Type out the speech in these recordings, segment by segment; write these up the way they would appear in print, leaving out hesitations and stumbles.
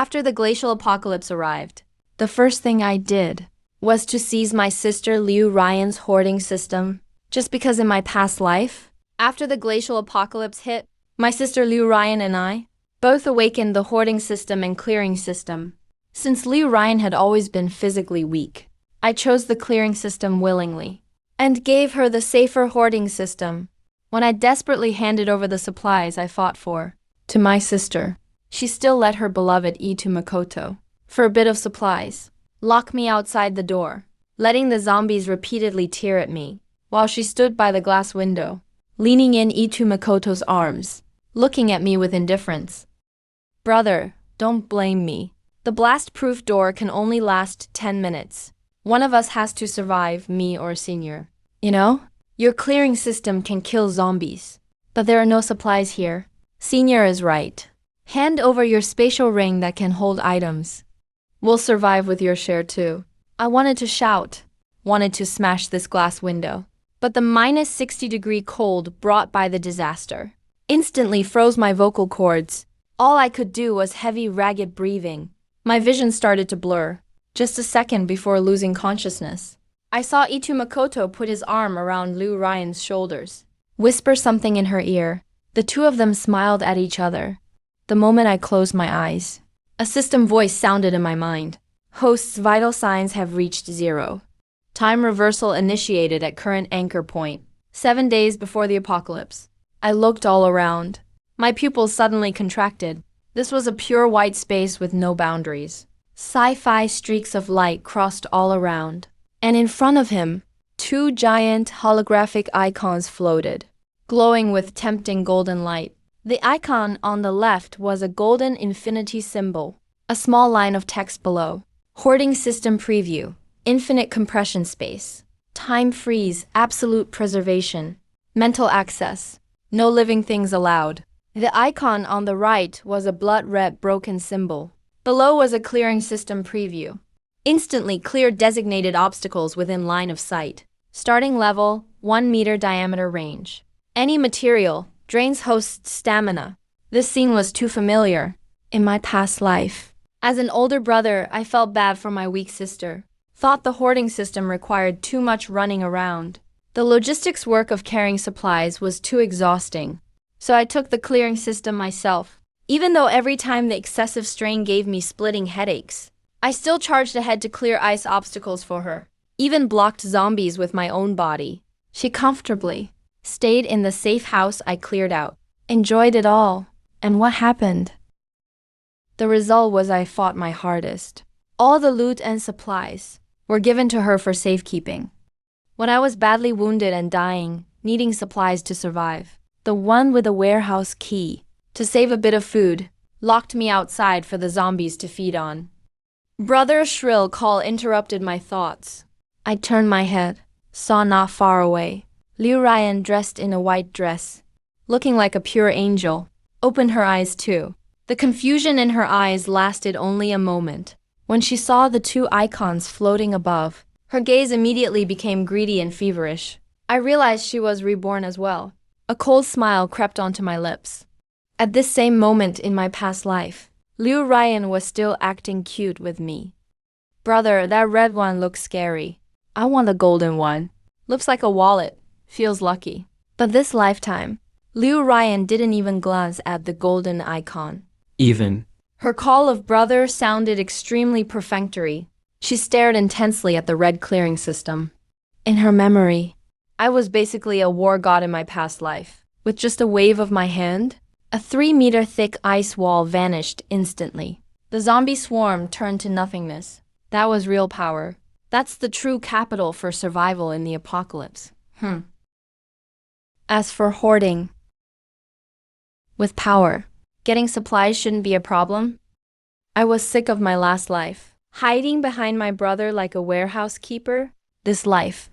After the glacial apocalypse arrived, the first thing I did was to seize my sister Liu Ryan's hoarding system, just because in my past life, after the glacial apocalypse hit, my sister Liu Ryan and I both awakened the hoarding system and clearing system. Since Liu Ryan had always been physically weak, I chose the clearing system willingly and gave her the safer hoarding system. When I desperately handed over the supplies I fought for to my sister, she still let her beloved Itu Makoto, for a bit of supplies, lock me outside the door, letting the zombies repeatedly tear at me, while she stood by the glass window, leaning in Itu Makoto's arms, looking at me with indifference. Brother, don't blame me. The blast-proof door can only last 10 minutes. One of us has to survive, me or Senior. You know, your clearing system can kill zombies, but there are no supplies here. Senior is right. Hand over your spatial ring that can hold items. We'll survive with your share too. I wanted to shout, wanted to smash this glass window, but the minus 60-degree cold brought by the disaster instantly froze my vocal cords. All I could do was heavy, ragged breathing. My vision started to blur, just a second before losing consciousness. I saw Itu Makoto put his arm around Liu Ryan's shoulders, whisper something in her ear. The two of them smiled at each other. The moment I closed my eyes, a system voice sounded in my mind. Host's vital signs have reached 0. Time reversal initiated at current anchor point, 7 days before the apocalypse. I looked all around. My pupils suddenly contracted. This was a pure white space with no boundaries. Sci-fi streaks of light crossed all around, and in front of him, 2 giant holographic icons floated, glowing with tempting golden light. The icon on the left was a golden infinity symbol, a small line of text below. Hoarding system preview, infinite compression space, time freeze, absolute preservation, mental access, no living things allowed. The icon on the right was a blood-red broken symbol. Below was a clearing system preview. Instantly clear designated obstacles within line of sight. Starting level, 1 meter diameter range. Any material drains host's stamina. This scene was too familiar in my past life. As an older brother, I felt bad for my weak sister. Thought the hoarding system required too much running around. The logistics work of carrying supplies was too exhausting. So I took the clearing system myself. Even though every time the excessive strain gave me splitting headaches, I still charged ahead to clear ice obstacles for her. Even blocked zombies with my own body. She comfortably stayed in the safe house I cleared out. Enjoyed it all. And what happened? The result was I fought my hardest. All the loot and supplies were given to her for safekeeping. When I was badly wounded and dying, needing supplies to survive, the one with the warehouse key, to save a bit of food, locked me outside for the zombies to feed on. Brother's shrill call interrupted my thoughts. I turned my head, saw not far away Liu Ryan dressed in a white dress, looking like a pure angel, opened her eyes too. The confusion in her eyes lasted only a moment. When she saw the 2 icons floating above, her gaze immediately became greedy and feverish. I realized she was reborn as well. A cold smile crept onto my lips. At this same moment in my past life, Liu Ryan was still acting cute with me. Brother, that red one looks scary. I want the golden one. Looks like a wallet. Feels lucky. But this lifetime, Liu Ryan didn't even glance at the golden icon. Her call of brother sounded extremely perfunctory. She stared intensely at the red clearing system. In her memory, I was basically a war god in my past life. With just a wave of my hand, a 3-meter thick ice wall vanished instantly. The zombie swarm turned to nothingness. That was real power. That's the true capital for survival in the apocalypse. As for hoarding, with power, getting supplies shouldn't be a problem. I was sick of my last life, hiding behind my brother like a warehouse keeper. This life.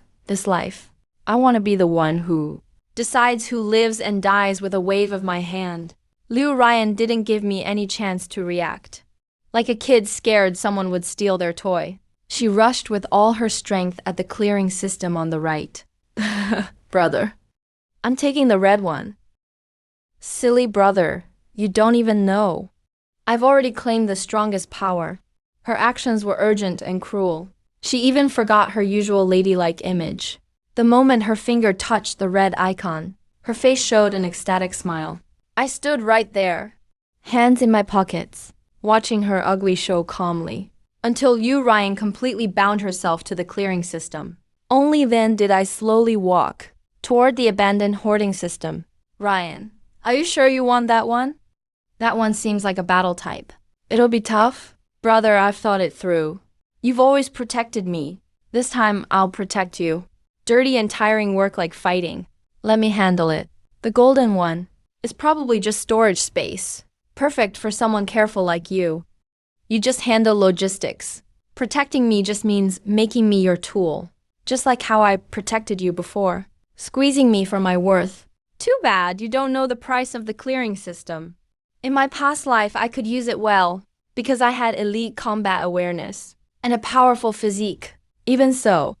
I want to be the one who decides who lives and dies with a wave of my hand. Liu Ryan didn't give me any chance to react. Like a kid scared someone would steal their toy, she rushed with all her strength at the clearing system on the right. Brother, I'm taking the red one. Silly brother, you don't even know. I've already claimed the strongest power. Her actions were urgent and cruel. She even forgot her usual ladylike image. The moment her finger touched the red icon, her face showed an ecstatic smile. I stood right there, hands in my pockets, watching her ugly show calmly, until Liu Ryan completely bound herself to the clearing system. Only then did I slowly walk toward the abandoned hoarding system. Ryan, are you sure you want that one? That one seems like a battle type. It'll be tough? Brother, I've thought it through. You've always protected me. This time, I'll protect you. Dirty and tiring work like fighting. Let me handle it. The golden one is probably just storage space. Perfect for someone careful like you. You just handle logistics. Protecting me just means making me your tool. Just like how I protected you before. Squeezing me for my worth. Too bad you don't know the price of the clearing system. In my past life, I could use it well, because I had elite combat awareness and a powerful physique. Even so,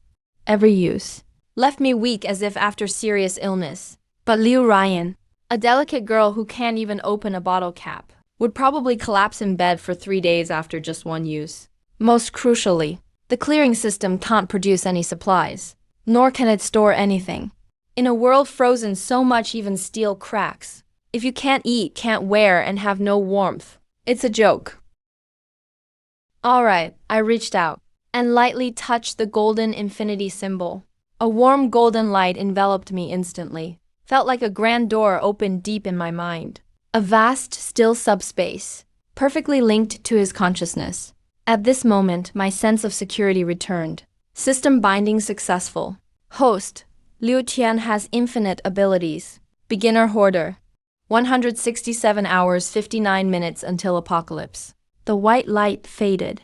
every use left me weak as if after serious illness. But Liu Ryan, a delicate girl who can't even open a bottle cap, would probably collapse in bed for 3 days after just one use. Most crucially, the clearing system can't produce any supplies, nor can it store anything. In a world frozen so much even steel cracks. If you can't eat, can't wear, and have no warmth, it's a joke. Alright, I reached out and lightly touched the golden infinity symbol. A warm golden light enveloped me instantly. Felt like a grand door opened deep in my mind. A vast, still subspace, perfectly linked to his consciousness. At this moment, my sense of security returned. System binding successful. Host, Liu Tian has infinite abilities. Beginner hoarder. 167 hours 59 minutes until apocalypse. The white light faded.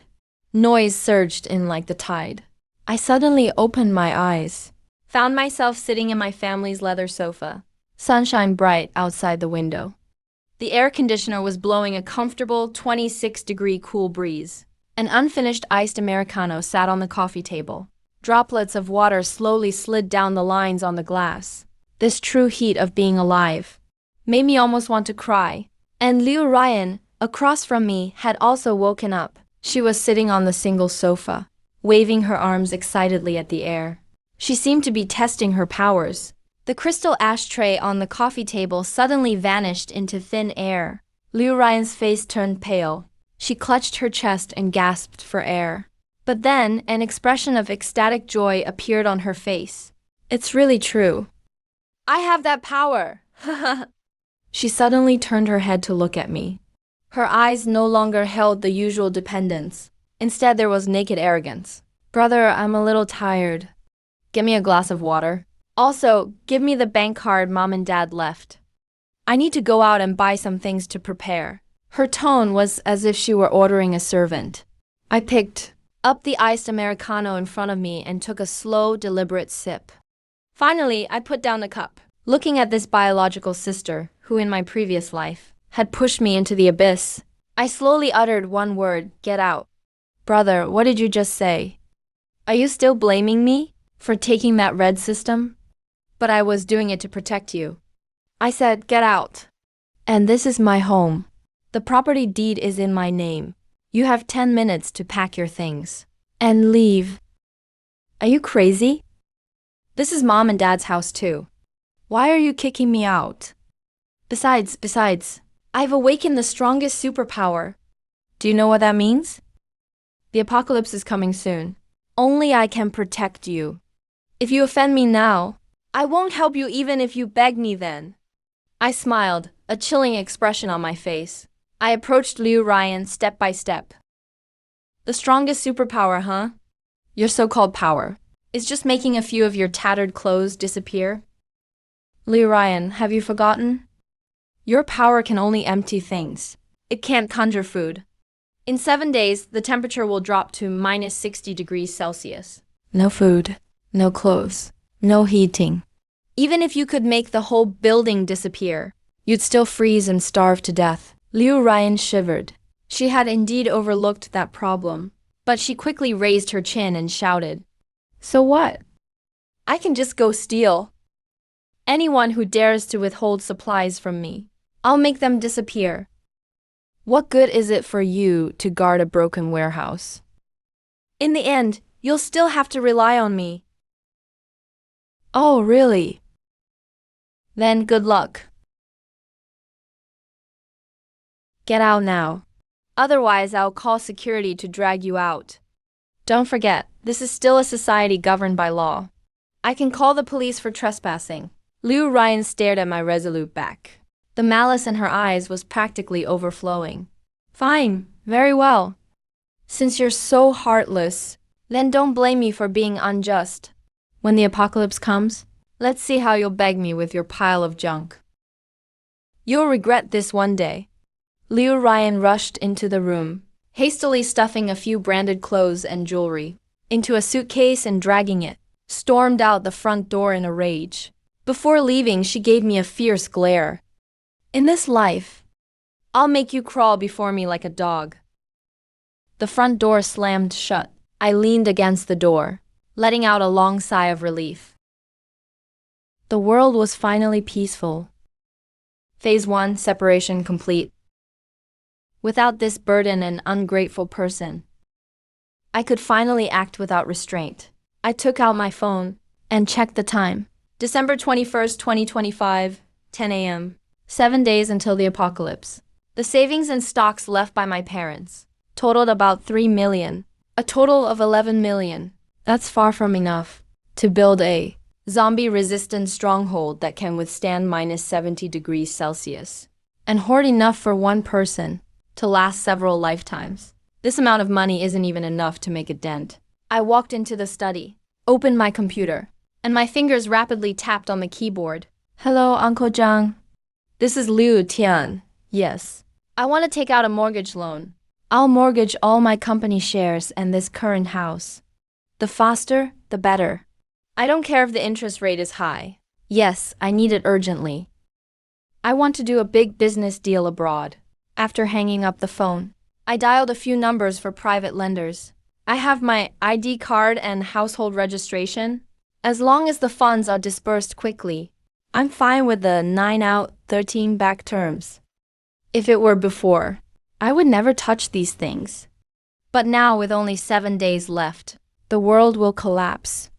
Noise surged in like the tide. I suddenly opened my eyes. Found myself sitting in my family's leather sofa. Sunshine bright outside the window. The air conditioner was blowing a comfortable 26-degree cool breeze. An unfinished iced Americano sat on the coffee table. Droplets of water slowly slid down the lines on the glass. This true heat of being alive made me almost want to cry. And Liu Ryan, across from me, had also woken up. She was sitting on the single sofa, waving her arms excitedly at the air. She seemed to be testing her powers. The crystal ashtray on the coffee table suddenly vanished into thin air. Liu Ryan's face turned pale. She clutched her chest and gasped for air. But then, an expression of ecstatic joy appeared on her face. It's really true. I have that power! She suddenly turned her head to look at me. Her eyes no longer held the usual dependence. Instead, there was naked arrogance. Brother, I'm a little tired. Give me a glass of water. Also, give me the bank card Mom and Dad left. I need to go out and buy some things to prepare. Her tone was as if she were ordering a servant. I picked up the iced Americano in front of me and took a slow, deliberate sip. Finally, I put down the cup, looking at this biological sister, who in my previous life had pushed me into the abyss. I slowly uttered one word, get out. Brother, what did you just say? Are you still blaming me for taking that red system? But I was doing it to protect you. I said, get out. And this is my home. The property deed is in my name. You have 10 minutes to pack your things and leave. Are you crazy? This is Mom and Dad's house too. Why are you kicking me out? Besides, I've awakened the strongest superpower. Do you know what that means? The apocalypse is coming soon. Only I can protect you. If you offend me now, I won't help you even if you beg me then. I smiled, a chilling expression on my face. I approached Liu Ryan step by step. The strongest superpower, huh? Your so-called power is just making a few of your tattered clothes disappear? Liu Ryan, have you forgotten? Your power can only empty things. It can't conjure food. In 7 days, the temperature will drop to minus 60 degrees Celsius. No food, no clothes, no heating. Even if you could make the whole building disappear, you'd still freeze and starve to death. Liu Ryan shivered. She had indeed overlooked that problem, but she quickly raised her chin and shouted, so what? I can just go steal. Anyone who dares to withhold supplies from me, I'll make them disappear. What good is it for you to guard a broken warehouse? In the end, you'll still have to rely on me. Oh, really? Then good luck. Get out now. Otherwise, I'll call security to drag you out. Don't forget, this is still a society governed by law. I can call the police for trespassing. Liu Ryan stared at my resolute back. The malice in her eyes was practically overflowing. Fine, very well. Since you're so heartless, then don't blame me for being unjust. When the apocalypse comes, let's see how you'll beg me with your pile of junk. You'll regret this one day. Liu Ryan rushed into the room, hastily stuffing a few branded clothes and jewelry into a suitcase and dragging it, stormed out the front door in a rage. Before leaving, she gave me a fierce glare. In this life, I'll make you crawl before me like a dog. The front door slammed shut. I leaned against the door, letting out a long sigh of relief. The world was finally peaceful. Phase 1, separation complete. Without this burden and ungrateful person, I could finally act without restraint. I took out my phone and checked the time. December 21st, 2025, 10 a.m. 7 days until the apocalypse. The savings and stocks left by my parents totaled about 3 million, a total of 11 million. That's far from enough to build a zombie-resistant stronghold that can withstand minus 70 degrees Celsius, and hoard enough for one person to last several lifetimes. This amount of money isn't even enough to make a dent. I walked into the study, opened my computer, and my fingers rapidly tapped on the keyboard. Hello, Uncle Zhang. This is Liu Tian. Yes. I want to take out a mortgage loan. I'll mortgage all my company shares and this current house. The faster, the better. I don't care if the interest rate is high. Yes, I need it urgently. I want to do a big business deal abroad. After hanging up the phone, I dialed a few numbers for private lenders. I have my ID card and household registration. As long as the funds are disbursed quickly, I'm fine with the 9 out, 13 back terms. If it were before, I would never touch these things. But now, with only 7 days left, the world will collapse.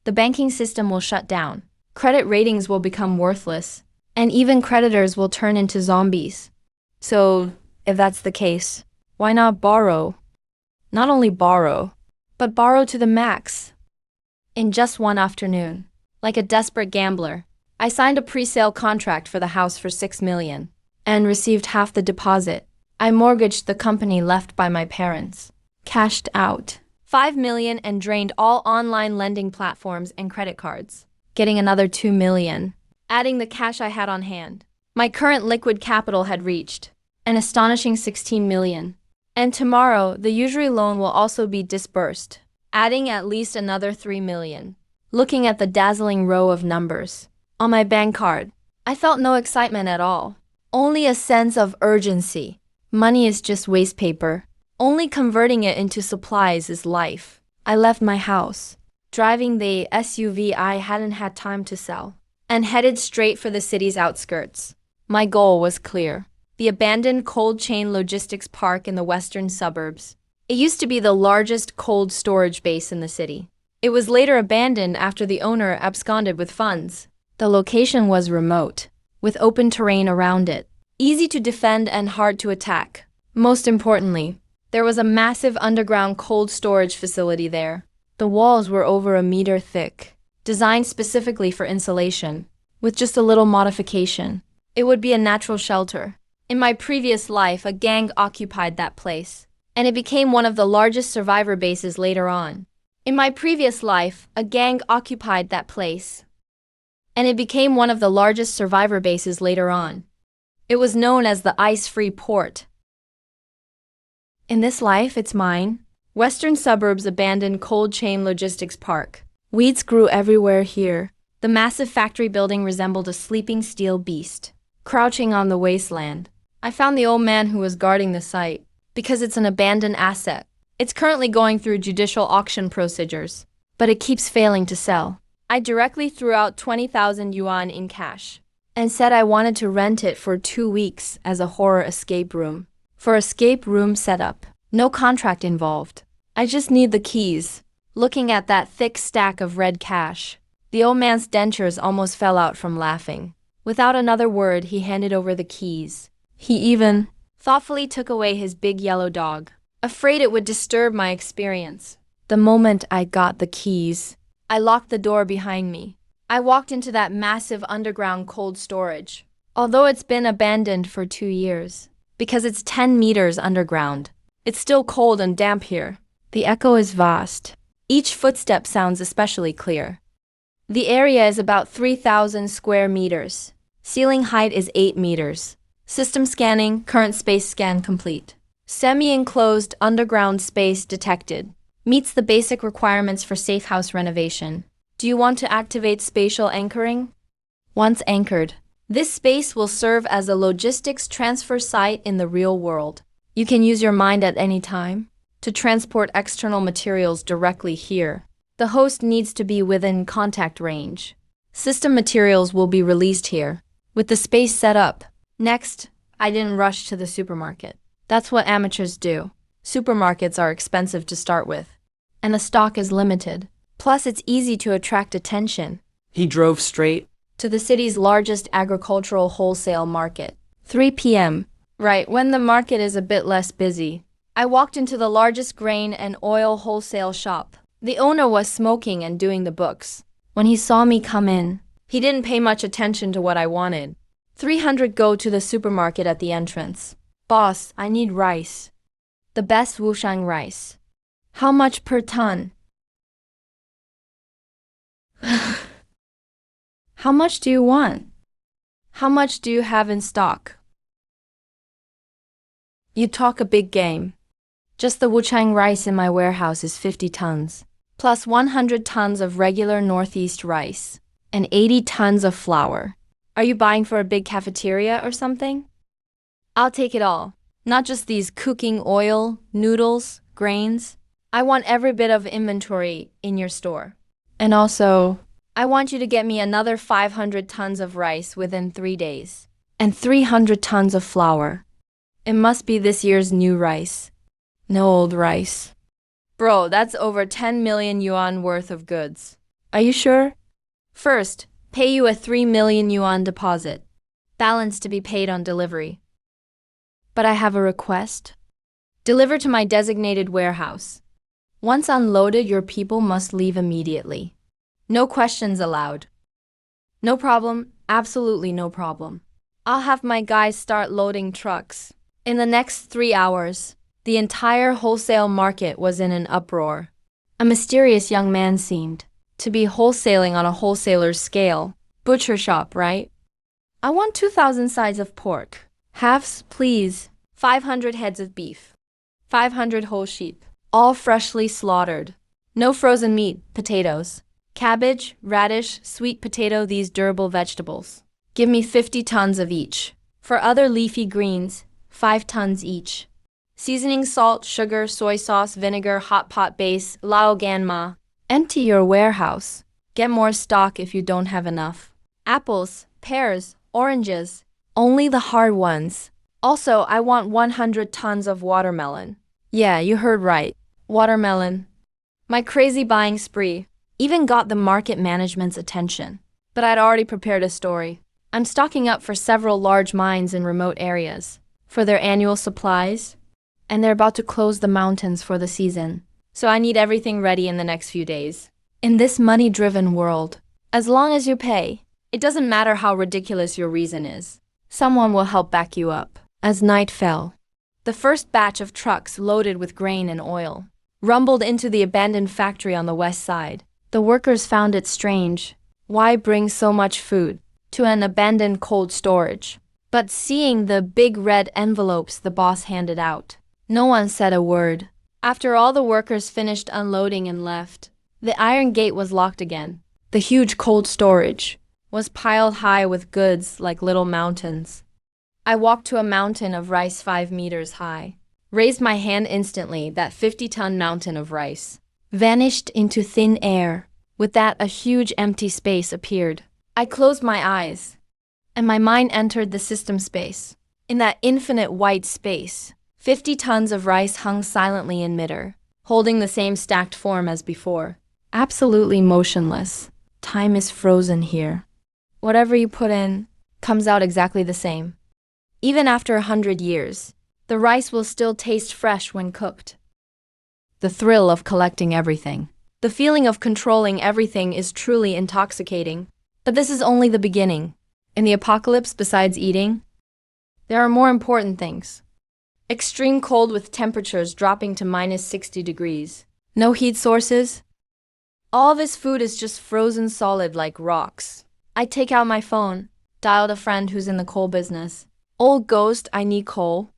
The banking system will shut down. Credit ratings will become worthless, and even creditors will turn into zombies. So, if that's the case, why not borrow? Not only borrow, but borrow to the max. In just one afternoon, like a desperate gambler, I signed a pre-sale contract for the house for 6 million and received half the deposit. I mortgaged the company left by my parents, cashed out 5 million and drained all online lending platforms and credit cards, getting another 2 million, adding the cash I had on hand. My current liquid capital had reached an astonishing 16 million. And tomorrow, the usury loan will also be disbursed, adding at least another 3 million. Looking at the dazzling row of numbers on my bank card, I felt no excitement at all, only a sense of urgency. Money is just waste paper. Only converting it into supplies is life. I left my house, driving the SUV I hadn't had time to sell, and headed straight for the city's outskirts. My goal was clear. The abandoned cold chain logistics park in the western suburbs. It used to be the largest cold storage base in the city. It was later abandoned after the owner absconded with funds. The location was remote, with open terrain around it, easy to defend and hard to attack. Most importantly, there was a massive underground cold storage facility there. The walls were over a meter thick, designed specifically for insulation. With just a little modification, it would be a natural shelter. In my previous life, a gang occupied that place, and it became one of the largest survivor bases later on. In my previous life, a gang occupied that place, and it became one of the largest survivor bases later on. It was known as the Ice-Free Port. In this life, it's mine. Western suburbs abandoned cold chain logistics park. Weeds grew everywhere here. The massive factory building resembled a sleeping steel beast, crouching on the wasteland. I found the old man who was guarding the site, because it's an abandoned asset. It's currently going through judicial auction procedures, but it keeps failing to sell. I directly threw out 20,000 yuan in cash, and said I wanted to rent it for 2 weeks as a horror escape room. For escape room setup. No contract involved. I just need the keys. Looking at that thick stack of red cash, the old man's dentures almost fell out from laughing. Without another word, he handed over the keys. He even thoughtfully took away his big yellow dog, afraid it would disturb my experience. The moment I got the keys, I locked the door behind me. I walked into that massive underground cold storage. Although it's been abandoned for 2 years, because it's 10 meters underground, it's still cold and damp here. The echo is vast. Each footstep sounds especially clear. The area is about 3,000 square meters. Ceiling height is 8 meters. System scanning, current space scan complete. Semi-enclosed underground space detected. Meets the basic requirements for safe house renovation. Do you want to activate spatial anchoring? Once anchored, this space will serve as a logistics transfer site in the real world. You can use your mind at any time to transport external materials directly here. The host needs to be within contact range. System materials will be released here, with the space set up. Next, I didn't rush to the supermarket. That's what amateurs do. Supermarkets are expensive to start with, and the stock is limited. Plus, it's easy to attract attention. He drove straight To the city's largest agricultural wholesale market. 3 p.m. Right, when the market is a bit less busy. I walked into the largest grain and oil wholesale shop. The owner was smoking and doing the books. When he saw me come in, he didn't pay much attention to what I wanted. 300 go to the supermarket at the entrance. Boss, I need rice. The best Wushang rice. How much per ton? How much do you want? How much do you have in stock? You talk a big game. Just the Wuchang rice in my warehouse is 50 tons, plus 100 tons of regular Northeast rice, and 80 tons of flour. Are you buying for a big cafeteria or something? I'll take it all, not just these cooking oil, noodles, grains. I want every bit of inventory in your store. And also, I want you to get me another 500 tons of rice within 3 days, and 300 tons of flour. It must be this year's new rice. No old rice. Bro, that's over 10 million yuan worth of goods. Are you sure? First, pay you a 3 million yuan deposit. Balance to be paid on delivery. But I have a request. Deliver to my designated warehouse. Once unloaded, your people must leave immediately. No questions allowed. No problem, absolutely no problem. I'll have my guys start loading trucks. In the next 3 hours, the entire wholesale market was in an uproar. A mysterious young man seemed to be wholesaling on a wholesaler's scale. Butcher shop, right? I want 2,000 sides of pork. Halves, please. 500 heads of beef. 500 whole sheep, all freshly slaughtered. No frozen meat, potatoes. Cabbage, radish, sweet potato, these durable vegetables. Give me 50 tons of each. For other leafy greens, 5 tons each. Seasoning, salt, sugar, soy sauce, vinegar, hot pot base, lao gan ma. Empty your warehouse. Get more stock if you don't have enough. Apples, pears, oranges. Only the hard ones. Also, I want 100 tons of watermelon. Yeah, you heard right. Watermelon. My crazy buying spree even got the market management's attention. But I'd already prepared a story. I'm stocking up for several large mines in remote areas for their annual supplies, and they're about to close the mountains for the season. So I need everything ready in the next few days. In this money-driven world, as long as you pay, it doesn't matter how ridiculous your reason is. Someone will help back you up. As night fell, the first batch of trucks loaded with grain and oil rumbled into the abandoned factory on the west side. The workers found it strange. Why bring so much food to an abandoned cold storage? But seeing the big red envelopes the boss handed out, no one said a word. After all the workers finished unloading and left, the iron gate was locked again. The huge cold storage was piled high with goods like little mountains. I walked to a mountain of rice 5 meters high, raised my hand instantly. That 50-ton mountain of rice vanished into thin air. With that, a huge empty space appeared. I closed my eyes, and my mind entered the system space. In that infinite white space, 50 tons of rice hung silently in midair, holding the same stacked form as before. Absolutely motionless. Time is frozen here. Whatever you put in comes out exactly the same. Even after 100 years, the rice will still taste fresh when cooked. The thrill of collecting everything. The feeling of controlling everything is truly intoxicating. But this is only the beginning. In the apocalypse, besides eating, there are more important things. Extreme cold with temperatures dropping to -60 degrees. No heat sources. All this food is just frozen solid like rocks. I take out my phone, dialed a friend who's in the coal business. Old ghost, I need coal.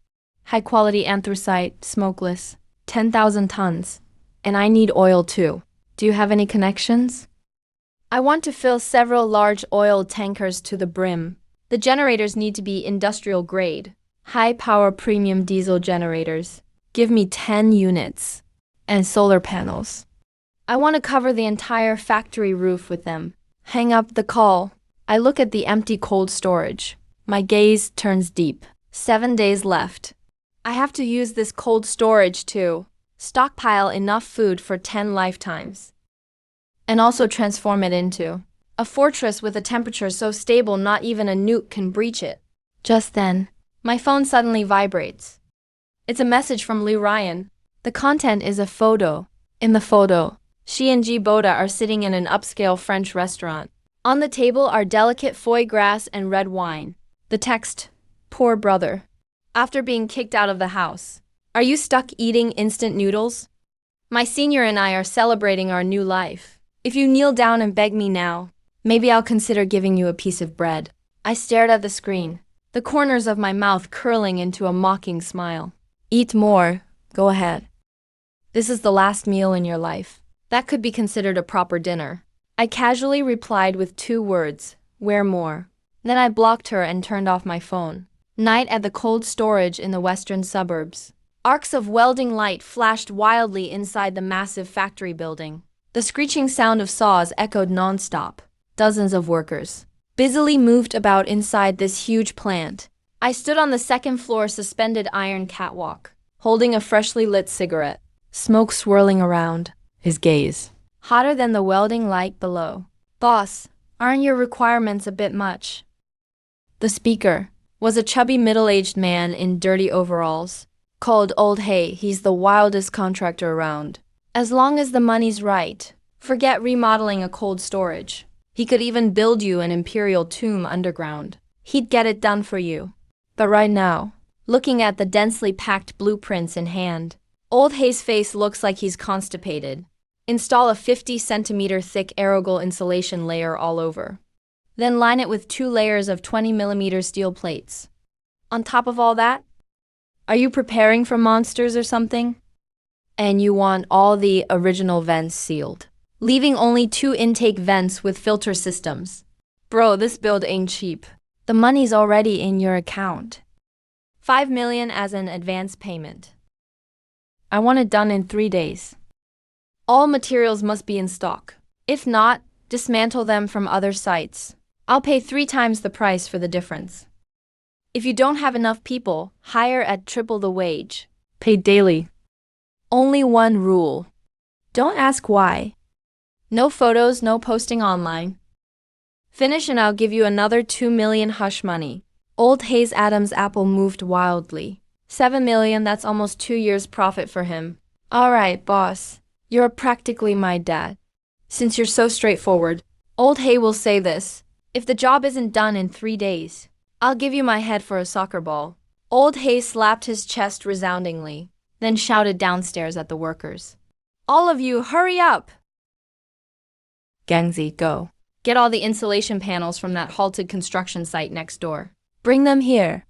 High quality anthracite, smokeless. 10,000 tons. And I need oil too. Do you have any connections? I want to fill several large oil tankers to the brim. The generators need to be industrial grade. High power premium diesel generators. Give me 10 units. And solar panels. I want to cover the entire factory roof with them. Hang up the call. I look at the empty cold storage. My gaze turns deep. 7 days left. I have to use this cold storage to stockpile enough food for 10 lifetimes. And also transform it into a fortress with a temperature so stable not even a nuke can breach it. Just then, my phone suddenly vibrates. It's a message from Liu Ryan. The content is a photo. In the photo, she and G. Boda are sitting in an upscale French restaurant. On the table are delicate foie gras and red wine. The text, poor brother. After being kicked out of the house, are you stuck eating instant noodles? My senior and I are celebrating our new life. If you kneel down and beg me now, maybe I'll consider giving you a piece of bread. I stared at the screen, the corners of my mouth curling into a mocking smile. Eat more, go ahead. This is the last meal in your life. That could be considered a proper dinner. I casually replied with 2 words, where more? Then I blocked her and turned off my phone. Night at the cold storage in the western suburbs. Arcs of welding light flashed wildly inside the massive factory building. The screeching sound of saws echoed non-stop. Dozens of workers busily moved about inside this huge plant. I stood on the 2nd floor suspended iron catwalk, holding a freshly lit cigarette. Smoke swirling around, his gaze hotter than the welding light below. Boss, aren't your requirements a bit much? The speaker was a chubby middle-aged man in dirty overalls. Called Old Hay, he's the wildest contractor around. As long as the money's right, forget remodeling a cold storage. He could even build you an imperial tomb underground. He'd get it done for you. But right now, looking at the densely packed blueprints in hand, Old Hay's face looks like he's constipated. Install a 50-centimeter thick Aerogol insulation layer all over. Then line it with 2 layers of 20mm steel plates. On top of all that, are you preparing for monsters or something? And you want all the original vents sealed, leaving only 2 intake vents with filter systems. Bro, this build ain't cheap. The money's already in your account. $5 million as an advance payment. I want it done in 3 days. All materials must be in stock. If not, dismantle them from other sites. I'll pay 3 times the price for the difference. If you don't have enough people, hire at triple the wage. Pay daily. Only one rule. Don't ask why. No photos, no posting online. Finish and I'll give you another 2 million hush money. Old Hayes Adams' apple moved wildly. 7 million, that's almost 2 years' profit for him. All right, boss. You're practically my dad. Since you're so straightforward, Old Hay will say this. If the job isn't done in 3 days, I'll give you my head for a soccer ball. Old Hay slapped his chest resoundingly, then shouted downstairs at the workers. All of you, hurry up! Gangzi, go. Get all the insulation panels from that halted construction site next door. Bring them here.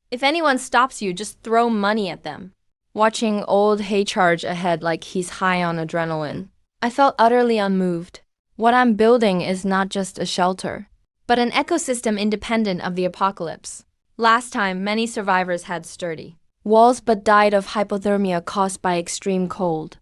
If anyone stops you, just throw money at them. Watching Old Hay charge ahead like he's high on adrenaline, I felt utterly unmoved. What I'm building is not just a shelter, but an ecosystem independent of the apocalypse. Last time, many survivors had sturdy walls but died of hypothermia caused by extreme cold.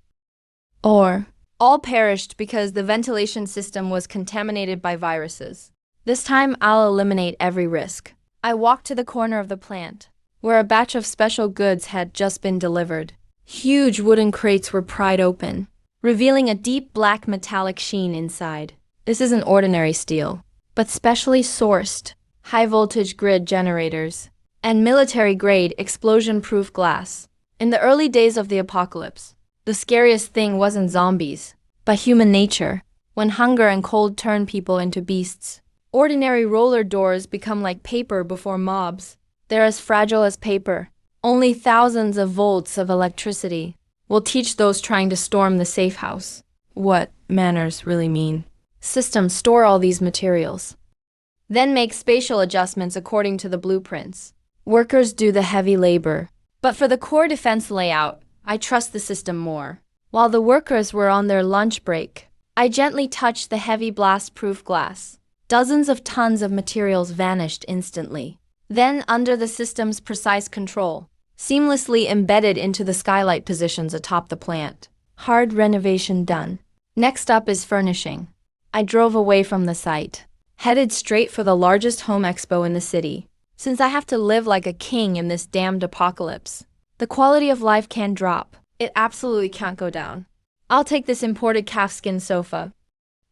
Or all perished because the ventilation system was contaminated by viruses. This time, I'll eliminate every risk. I walked to the corner of the plant. where a batch of special goods had just been delivered. Huge wooden crates were pried open, revealing a deep black metallic sheen inside. This isn't ordinary steel, but specially sourced, high-voltage grid generators, and military-grade explosion-proof glass. In the early days of the apocalypse, the scariest thing wasn't zombies, but human nature. When hunger and cold turn people into beasts, ordinary roller doors become like paper before mobs. They're as fragile as paper. Only thousands of volts of electricity will teach those trying to storm the safe house what manners really mean. Systems store all these materials, then make spatial adjustments according to the blueprints. Workers do the heavy labor. But for the core defense layout, I trust the system more. While the workers were on their lunch break, I gently touched the heavy blast-proof glass. Dozens of tons of materials vanished instantly. Then, under the system's precise control, seamlessly embedded into the skylight positions atop the plant. Hard renovation done. Next up is furnishing. I drove away from the site, headed straight for the largest home expo in the city. Since I have to live like a king in this damned apocalypse, the quality of life can drop. It absolutely can't go down. I'll take this imported calfskin sofa.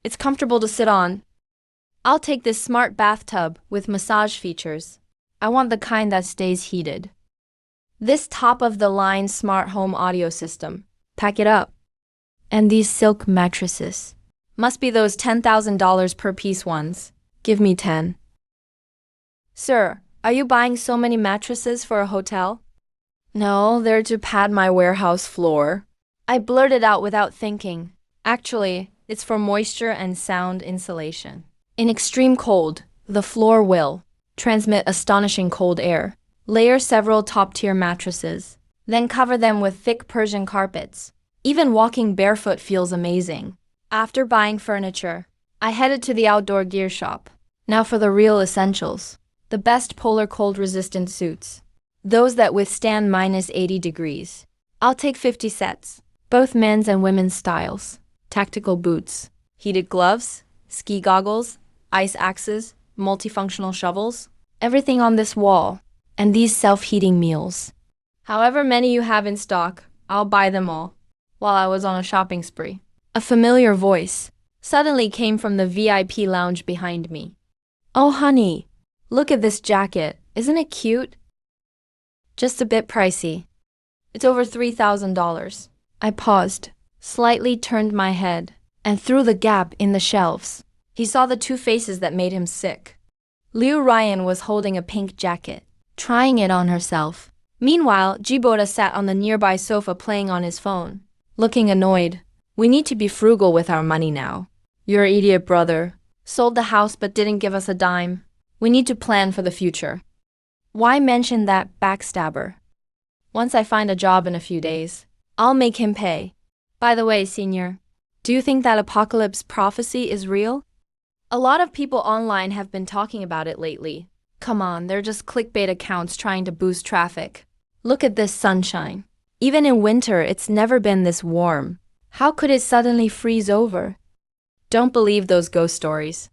It's comfortable to sit on. I'll take this smart bathtub with massage features. I want the kind that stays heated. This top-of-the-line smart home audio system. Pack it up. And these silk mattresses. Must be those $10,000 per piece ones. Give me 10. Sir, are you buying so many mattresses for a hotel? No, they're to pad my warehouse floor. I blurted out without thinking. Actually, it's for moisture and sound insulation. In extreme cold, the floor will transmit astonishing cold air. Layer several top-tier mattresses, then cover them with thick Persian carpets. Even walking barefoot feels amazing. After buying furniture, I headed to the outdoor gear shop. Now for the real essentials. The best polar cold-resistant suits. Those that withstand minus 80 degrees. I'll take 50 sets. Both men's and women's styles. Tactical boots, heated gloves, ski goggles, ice axes, multifunctional shovels. Everything on this wall. And these self-heating meals. However many you have in stock, I'll buy them all. While I was on a shopping spree, a familiar voice suddenly came from the VIP lounge behind me. Oh honey, look at this jacket. Isn't it cute? Just a bit pricey. It's over $3,000. I paused, slightly turned my head, and through the gap in the shelves, he saw the two faces that made him sick. Liu Ryan was holding a pink jacket, trying it on herself. Meanwhile, Jiboda sat on the nearby sofa playing on his phone, looking annoyed. We need to be frugal with our money now. Your idiot brother sold the house but didn't give us a dime. We need to plan for the future. Why mention that backstabber? Once I find a job in a few days, I'll make him pay. By the way, Senior, do you think that apocalypse prophecy is real? A lot of people online have been talking about it lately. Come on, they're just clickbait accounts trying to boost traffic. Look at this sunshine. Even in winter, it's never been this warm. How could it suddenly freeze over? Don't believe those ghost stories.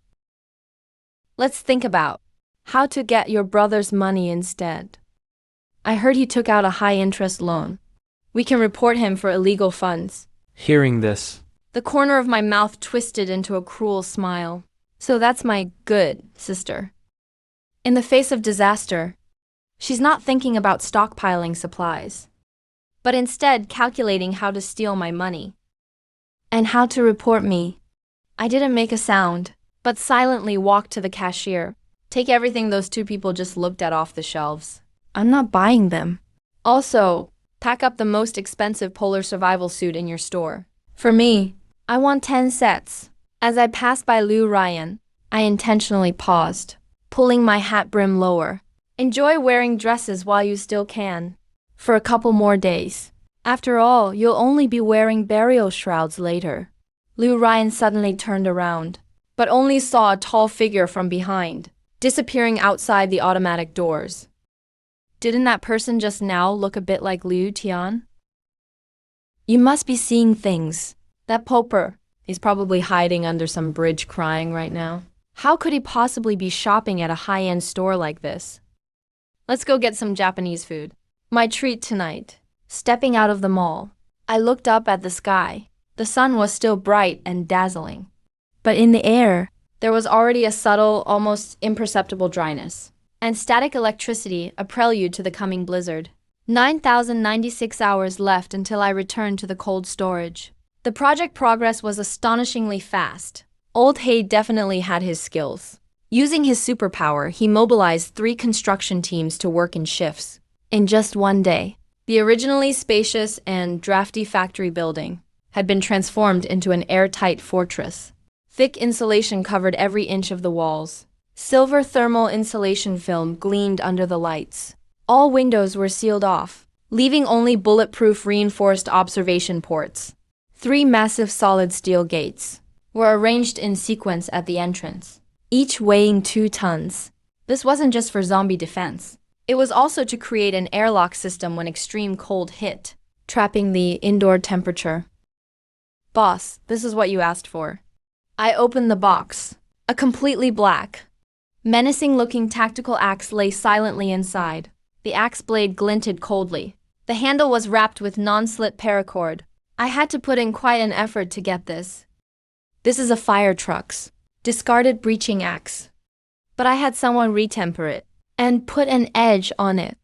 Let's think about how to get your brother's money instead. I heard he took out a high-interest loan. We can report him for illegal funds. Hearing this, the corner of my mouth twisted into a cruel smile. So that's my good sister. In the face of disaster, she's not thinking about stockpiling supplies, but instead calculating how to steal my money. And how to report me. I didn't make a sound, but silently walked to the cashier. Take everything those two people just looked at off the shelves. I'm not buying them. Also, pack up the most expensive polar survival suit in your store. For me, I want 10 sets. As I passed by Liu Ryan, I intentionally paused, pulling my hat brim lower. Enjoy wearing dresses while you still can. For a couple more days. After all, you'll only be wearing burial shrouds later. Liu Ryan suddenly turned around, but only saw a tall figure from behind, disappearing outside the automatic doors. Didn't that person just now look a bit like Liu Tian? You must be seeing things. That Poper, he's probably hiding under some bridge crying right now. How could he possibly be shopping at a high-end store like this? Let's go get some Japanese food. My treat tonight. Stepping out of the mall, I looked up at the sky. The sun was still bright and dazzling. But in the air, there was already a subtle, almost imperceptible dryness. And static electricity, a prelude to the coming blizzard. 9,096 hours left until I returned to the cold storage. The project progress was astonishingly fast. Old Hay definitely had his skills. Using his superpower, he mobilized 3 construction teams to work in shifts. In just one day, the originally spacious and drafty factory building had been transformed into an airtight fortress. Thick insulation covered every inch of the walls. Silver thermal insulation film gleamed under the lights. All windows were sealed off, leaving only bulletproof reinforced observation ports. 3 massive solid steel gates were arranged in sequence at the entrance, each weighing 2 tons. This wasn't just for zombie defense. It was also to create an airlock system when extreme cold hit, trapping the indoor temperature. Boss, this is what you asked for. I opened the box. A completely black, menacing-looking tactical axe lay silently inside. The axe blade glinted coldly. The handle was wrapped with non-slip paracord. I had to put in quite an effort to get this. This is a fire truck's discarded breaching axe. But I had someone retemper it and put an edge on it.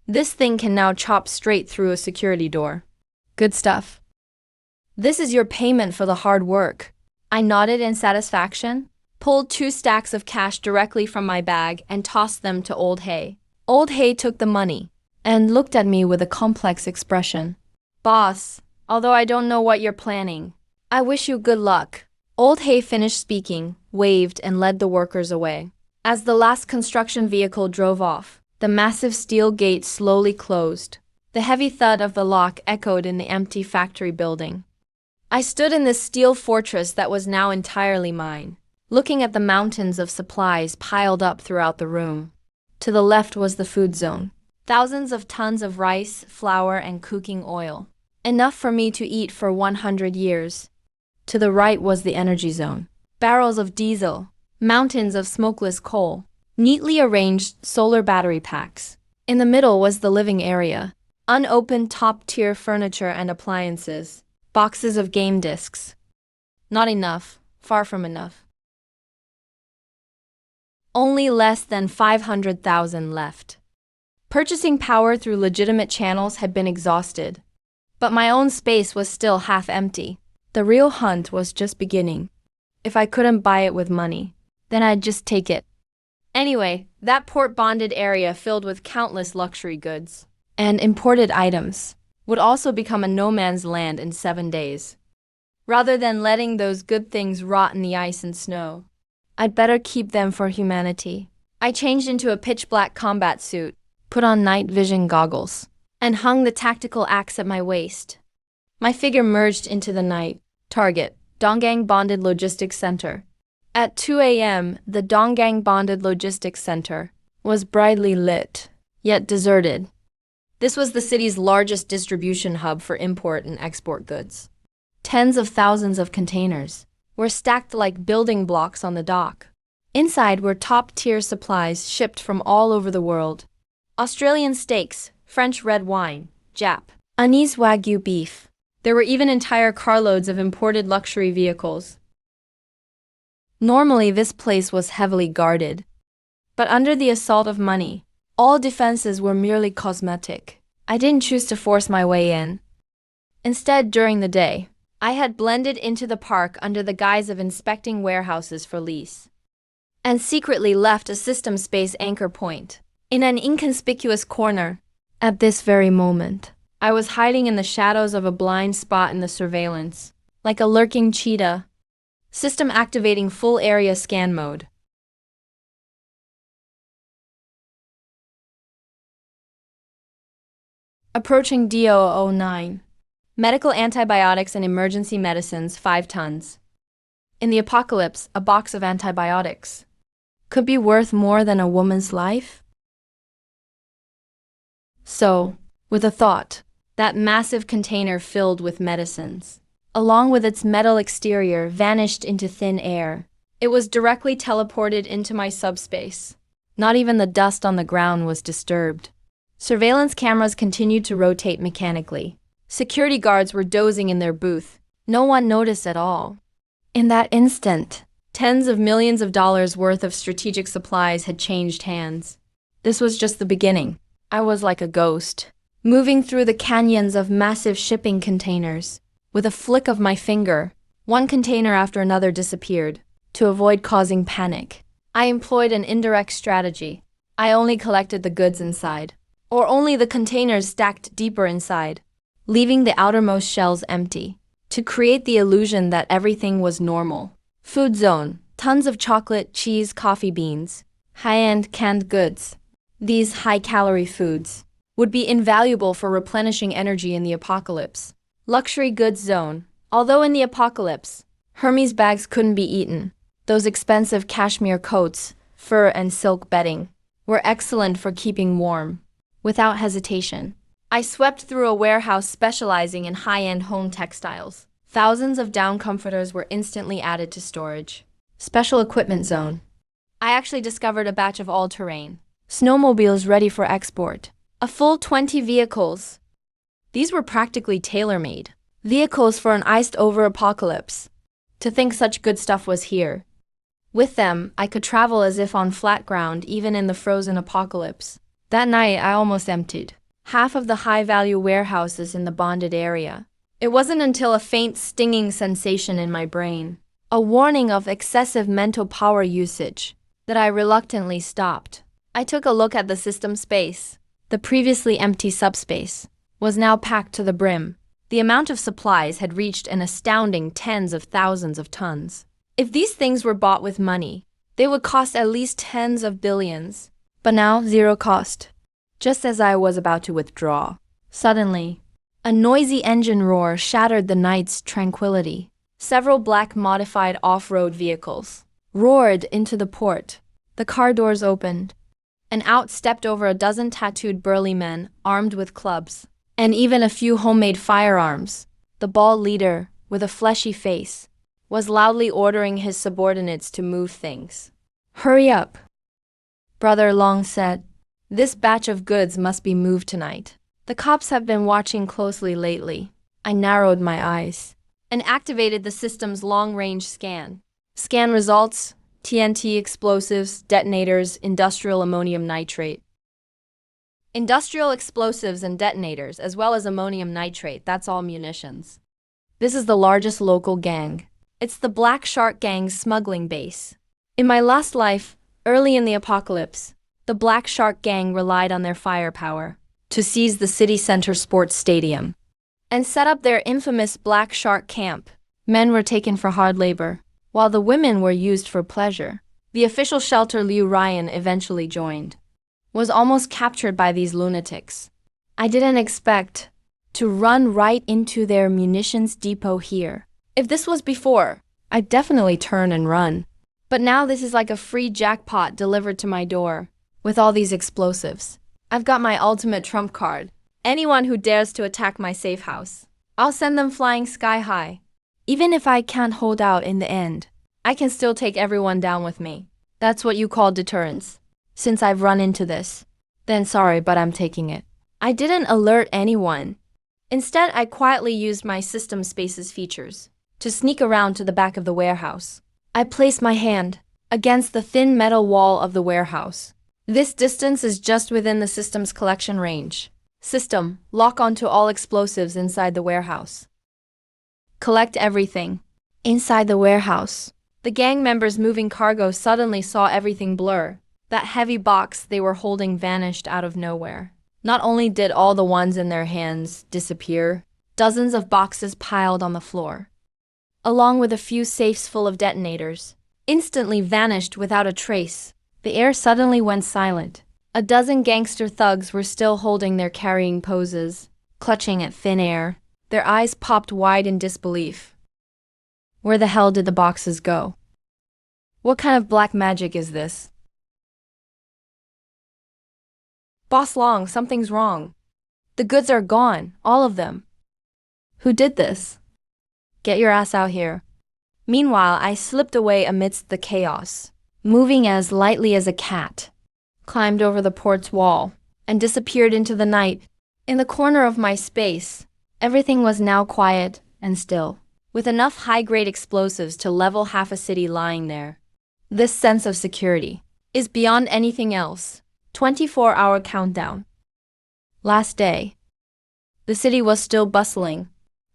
This thing can now chop straight through a security door. Good stuff. This is your payment for the hard work. I nodded in satisfaction, pulled 2 stacks of cash directly from my bag and tossed them to Old Hay. Old Hay took the money and looked at me with a complex expression. Boss, although I don't know what you're planning, I wish you good luck. Old Hay finished speaking, waved, and led the workers away. As the last construction vehicle drove off, the massive steel gate slowly closed. The heavy thud of the lock echoed in the empty factory building. I stood in this steel fortress that was now entirely mine, looking at the mountains of supplies piled up throughout the room. To the left was the food zone. Thousands of tons of rice, flour, and cooking oil. Enough for me to eat for 100 years. To the right was the energy zone. Barrels of diesel, mountains of smokeless coal, neatly arranged solar battery packs. In the middle was the living area. Unopened top-tier furniture and appliances. Boxes of game discs. Not enough. Far from enough. Only less than 500,000 left. Purchasing power through legitimate channels had been exhausted. But my own space was still half empty. The real hunt was just beginning. If I couldn't buy it with money, then I'd just take it. Anyway, that port-bonded area filled with countless luxury goods and imported items would also become a no-man's land in 7 days. Rather than letting those good things rot in the ice and snow, I'd better keep them for humanity. I changed into a pitch-black combat suit, put on night vision goggles, and hung the tactical axe at my waist. My figure merged into the night. Target, Donggang Bonded Logistics Center. At 2 a.m., the Donggang Bonded Logistics Center was brightly lit, yet deserted. This was the city's largest distribution hub for import and export goods. Tens of thousands of containers were stacked like building blocks on the dock. Inside were top-tier supplies shipped from all over the world. Australian steaks, French red wine, Jap, Anise Wagyu beef. There were even entire carloads of imported luxury vehicles. Normally, this place was heavily guarded. But under the assault of money, all defenses were merely cosmetic. I didn't choose to force my way in. Instead, during the day, I had blended into the park under the guise of inspecting warehouses for lease, and secretly left a system space anchor point in an inconspicuous corner. At this very moment, I was hiding in the shadows of a blind spot in the surveillance, like a lurking cheetah. System activating full area scan mode. Approaching D009. Medical antibiotics and emergency medicines, 5 tons. In the apocalypse, a box of antibiotics could be worth more than a woman's life? So, with a thought, that massive container filled with medicines, along with its metal exterior, vanished into thin air. It was directly teleported into my subspace. Not even the dust on the ground was disturbed. Surveillance cameras continued to rotate mechanically. Security guards were dozing in their booth. No one noticed at all. In that instant, tens of millions of dollars worth of strategic supplies had changed hands. This was just the beginning. I was like a ghost, moving through the canyons of massive shipping containers. With a flick of my finger, one container after another disappeared. To avoid causing panic, I employed an indirect strategy. I only collected the goods inside, or only the containers stacked deeper inside, leaving the outermost shells empty, to create the illusion that everything was normal. Food zone, tons of chocolate, cheese, coffee beans, high-end canned goods. These high-calorie foods would be invaluable for replenishing energy in the apocalypse. Luxury goods zone. Although in the apocalypse, Hermes bags couldn't be eaten, those expensive cashmere coats, fur and silk bedding were excellent for keeping warm. Without hesitation, I swept through a warehouse specializing in high-end home textiles. Thousands of down comforters were instantly added to storage. Special equipment zone. I actually discovered a batch of all-terrain snowmobiles ready for export. A full 20 vehicles. These were practically tailor-made vehicles for an iced-over apocalypse. To think such good stuff was here. With them, I could travel as if on flat ground even in the frozen apocalypse. That night, I almost emptied half of the high-value warehouses in the bonded area. It wasn't until a faint stinging sensation in my brain, a warning of excessive mental power usage, that I reluctantly stopped. I took a look at the system space. The previously empty subspace was now packed to the brim. The amount of supplies had reached an astounding tens of thousands of tons. If these things were bought with money, they would cost at least tens of billions. But now, zero cost. Just as I was about to withdraw, suddenly, a noisy engine roar shattered the night's tranquility. Several black modified off-road vehicles roared into the port. The car doors opened, and out stepped over a dozen tattooed burly men armed with clubs, and even a few homemade firearms. The bald leader, with a fleshy face, was loudly ordering his subordinates to move things. "Hurry up," Brother Long said. "This batch of goods must be moved tonight. The cops have been watching closely lately." I narrowed my eyes and activated the system's long-range scan. Scan results: TNT explosives, detonators, industrial ammonium nitrate. Industrial explosives and detonators, as well as ammonium nitrate, that's all munitions. This is the largest local gang. It's the Black Shark Gang's smuggling base. In my last life, early in the apocalypse, the Black Shark Gang relied on their firepower to seize the city center sports stadium and set up their infamous Black Shark camp. Men were taken for hard labor, while the women were used for pleasure. The official shelter Liu Ryan eventually joined was almost captured by these lunatics. I didn't expect to run right into their munitions depot here. If this was before, I'd definitely turn and run. But now this is like a free jackpot delivered to my door. With all these explosives, I've got my ultimate trump card. Anyone who dares to attack my safe house, I'll send them flying sky high. Even if I can't hold out in the end, I can still take everyone down with me. That's what you call deterrence. Since I've run into this, then sorry, but I'm taking it. I didn't alert anyone. Instead, I quietly used my system space's features to sneak around to the back of the warehouse. I placed my hand against the thin metal wall of the warehouse. This distance is just within the system's collection range. System, lock onto all explosives inside the warehouse. Collect everything. Inside the warehouse, the gang members moving cargo suddenly saw everything blur. That heavy box they were holding vanished out of nowhere. Not only did all the ones in their hands disappear, dozens of boxes piled on the floor, along with a few safes full of detonators, instantly vanished without a trace. The air suddenly went silent. A dozen gangster thugs were still holding their carrying poses, clutching at thin air. Their eyes popped wide in disbelief. Where the hell did the boxes go? What kind of black magic is this? Boss Long, something's wrong. The goods are gone, all of them. Who did this? Get your ass out here. Meanwhile, I slipped away amidst the chaos, moving as lightly as a cat. climbed over the port's wall, and disappeared into the night. In the corner of my space, everything was now quiet and still, with enough high-grade explosives to level half a city lying there. This sense of security is beyond anything else. 24-hour countdown. Last day. The city was still bustling.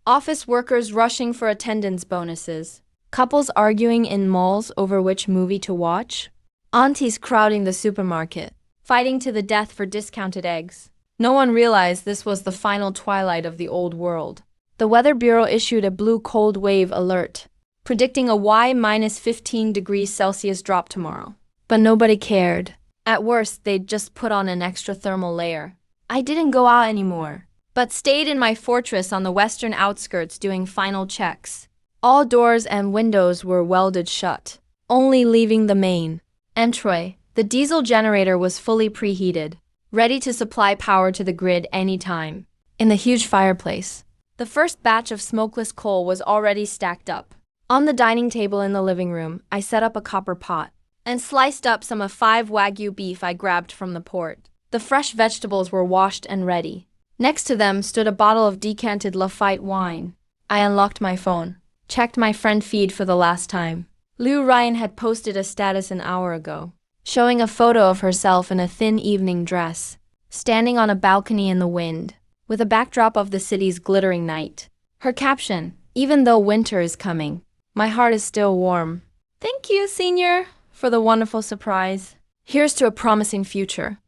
Office workers rushing for attendance bonuses. Couples arguing in malls over which movie to watch. Aunties crowding the supermarket, fighting to the death for discounted eggs. No one realized this was the final twilight of the old world. The Weather Bureau issued a blue cold wave alert, predicting a -15 degrees Celsius drop tomorrow. But nobody cared. At worst, they'd just put on an extra thermal layer. I didn't go out anymore, but stayed in my fortress on the western outskirts doing final checks. All doors and windows were welded shut, only leaving the main entry. The diesel generator was fully preheated, ready to supply power to the grid anytime. In the huge fireplace, the first batch of smokeless coal was already stacked up. On the dining table in the living room, I set up a copper pot and sliced up some of 5 Wagyu beef I grabbed from the port. The fresh vegetables were washed and ready. Next to them stood a bottle of decanted Lafite wine. I unlocked my phone, checked my friend feed for the last time. Liu Ryan had posted a status an hour ago, showing a photo of herself in a thin evening dress, standing on a balcony in the wind, with a backdrop of the city's glittering night. Her caption, "Even though winter is coming, my heart is still warm. Thank you, senior, for the wonderful surprise. Here's to a promising future."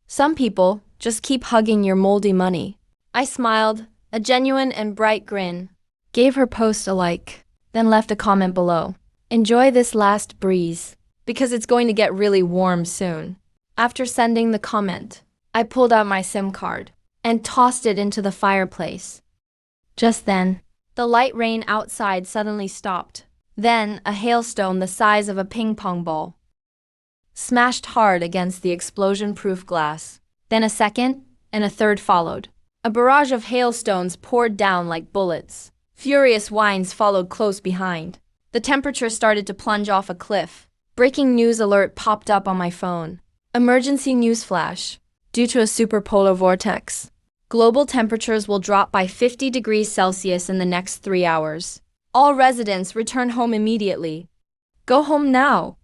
Some people just keep hugging your moldy money. I smiled, a genuine and bright grin, gave her post a like, then left a comment below. "Enjoy this last breeze, because it's going to get really warm soon." After sending the comment, I pulled out my SIM card and tossed it into the fireplace. Just then, the light rain outside suddenly stopped. Then, a hailstone the size of a ping-pong ball smashed hard against the explosion-proof glass. Then a second, and a third followed. A barrage of hailstones poured down like bullets. Furious whines followed close behind. The temperature started to plunge off a cliff. Breaking news alert popped up on my phone. Emergency news flash. Due to a superpolar vortex, global temperatures will drop by 50 degrees Celsius in the next 3 hours. All residents return home immediately. Go home now.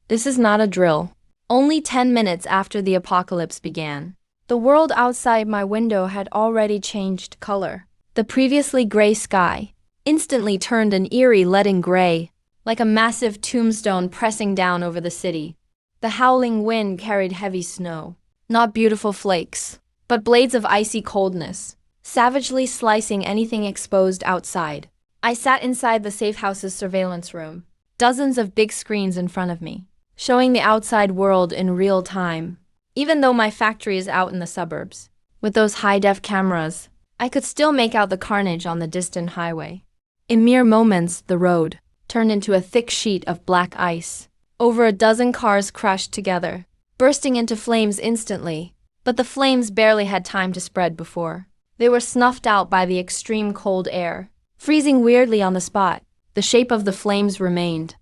This is not a drill. Only 10 minutes after the apocalypse began, the world outside my window had already changed color. The previously gray sky instantly turned an eerie leaden gray, like a massive tombstone pressing down over the city. The howling wind carried heavy snow, not beautiful flakes, but blades of icy coldness, savagely slicing anything exposed outside. I sat inside the safe house's surveillance room, dozens of big screens in front of me, showing the outside world in real time. Even though my factory is out in the suburbs, with those high-def cameras, I could still make out the carnage on the distant highway. In mere moments, the road turned into a thick sheet of black ice. Over a dozen cars crashed together, bursting into flames instantly. But the flames barely had time to spread before they were snuffed out by the extreme cold air, freezing weirdly on the spot. The shape of the flames remained,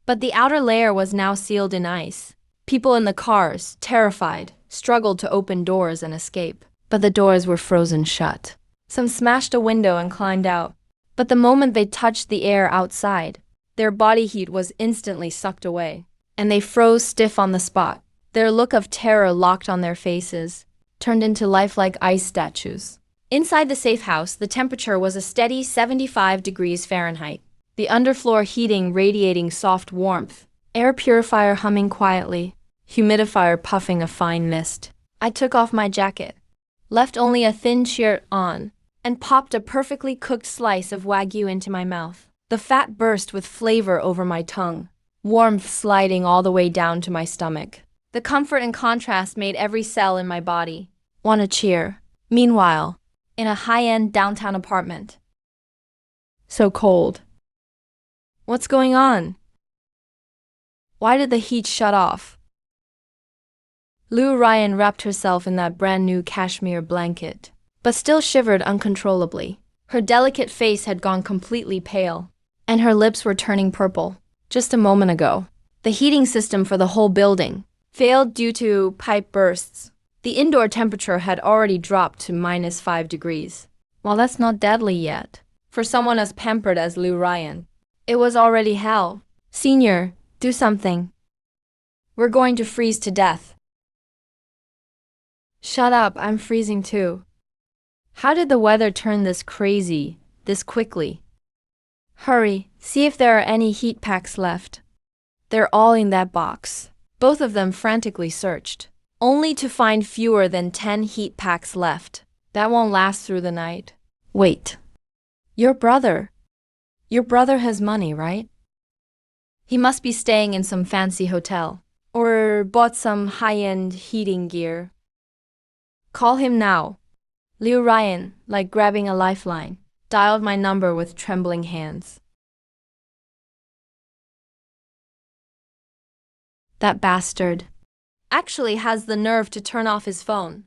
but the outer layer was now sealed in ice. People in the cars, terrified, struggled to open doors and escape, but the doors were frozen shut. Some smashed a window and climbed out, but the moment they touched the air outside, their body heat was instantly sucked away, and they froze stiff on the spot. Their look of terror locked on their faces, turned into lifelike ice statues. Inside the safe house, the temperature was a steady 75 degrees Fahrenheit. The underfloor heating radiating soft warmth, air purifier humming quietly, humidifier puffing a fine mist. I took off my jacket, left only a thin shirt on, and popped a perfectly cooked slice of Wagyu into my mouth. The fat burst with flavor over my tongue, warmth sliding all the way down to my stomach. The comfort and contrast made every cell in my body want to cheer. Meanwhile, in a high-end downtown apartment. So cold. What's going on? Why did the heat shut off? Liu Ryan wrapped herself in that brand-new cashmere blanket, but still shivered uncontrollably. Her delicate face had gone completely pale, and her lips were turning purple. Just a moment ago, the heating system for the whole building failed due to pipe bursts. The indoor temperature had already dropped to -5 degrees. While that's not deadly yet, for someone as pampered as Liu Ryan, it was already hell. Senior, do something. We're going to freeze to death. Shut up, I'm freezing too. How did the weather turn this crazy, this quickly? Hurry, see if there are any heat packs left. They're all in that box. Both of them frantically searched, only to find fewer than 10 heat packs left. That won't last through the night. Wait. Your brother. Your brother has money, right? He must be staying in some fancy hotel, or bought some high-end heating gear. Call him now. Liu Ryan, like grabbing a lifeline, dialed my number with trembling hands. That bastard actually has the nerve to turn off his phone.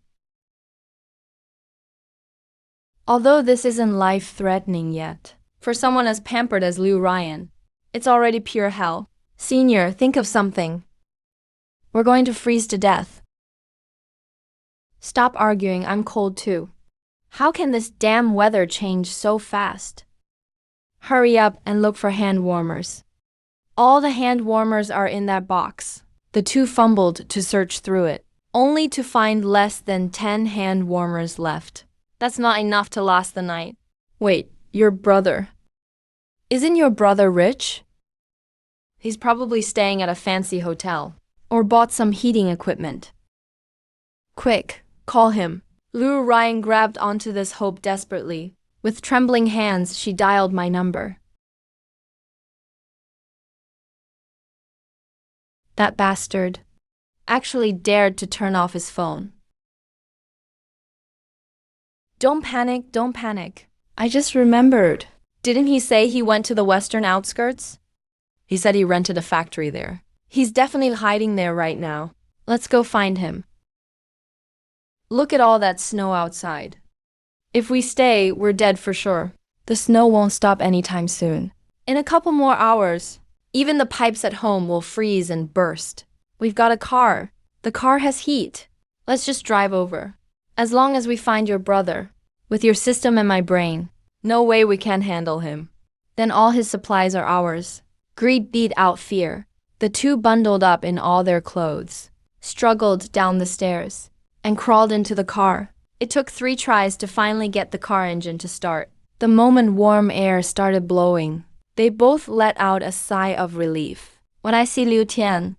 Although this isn't life-threatening yet, for someone as pampered as Liu Ryan, it's already pure hell. Senior, think of something. We're going to freeze to death. Stop arguing, I'm cold too. How can this damn weather change so fast? Hurry up and look for hand warmers. All the hand warmers are in that box. The two fumbled to search through it, only to find less than 10 hand warmers left. That's not enough to last the night. Wait, your brother. Isn't your brother rich? He's probably staying at a fancy hotel, or bought some heating equipment. Quick, call him. Liu Ryan grabbed onto this hope desperately. With trembling hands, she dialed my number. That bastard actually dared to turn off his phone. Don't panic, don't panic. I just remembered. Didn't he say he went to the western outskirts? He said he rented a factory there. He's definitely hiding there right now. Let's go find him. Look at all that snow outside. If we stay, we're dead for sure. The snow won't stop anytime soon. In a couple more hours, even the pipes at home will freeze and burst. We've got a car. The car has heat. Let's just drive over. As long as we find your brother, with your system and my brain, no way we can handle him. Then all his supplies are ours. Greed beat out fear. The two bundled up in all their clothes, struggled down the stairs, and crawled into the car. It took 3 tries to finally get the car engine to start. The moment warm air started blowing, they both let out a sigh of relief. When I see Liu Tian,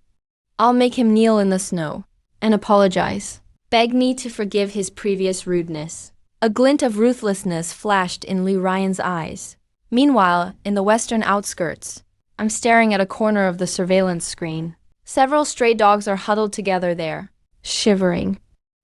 I'll make him kneel in the snow and apologize. Beg me to forgive his previous rudeness. A glint of ruthlessness flashed in Liu Ryan's eyes. Meanwhile, in the western outskirts, I'm staring at a corner of the surveillance screen. Several stray dogs are huddled together there, shivering.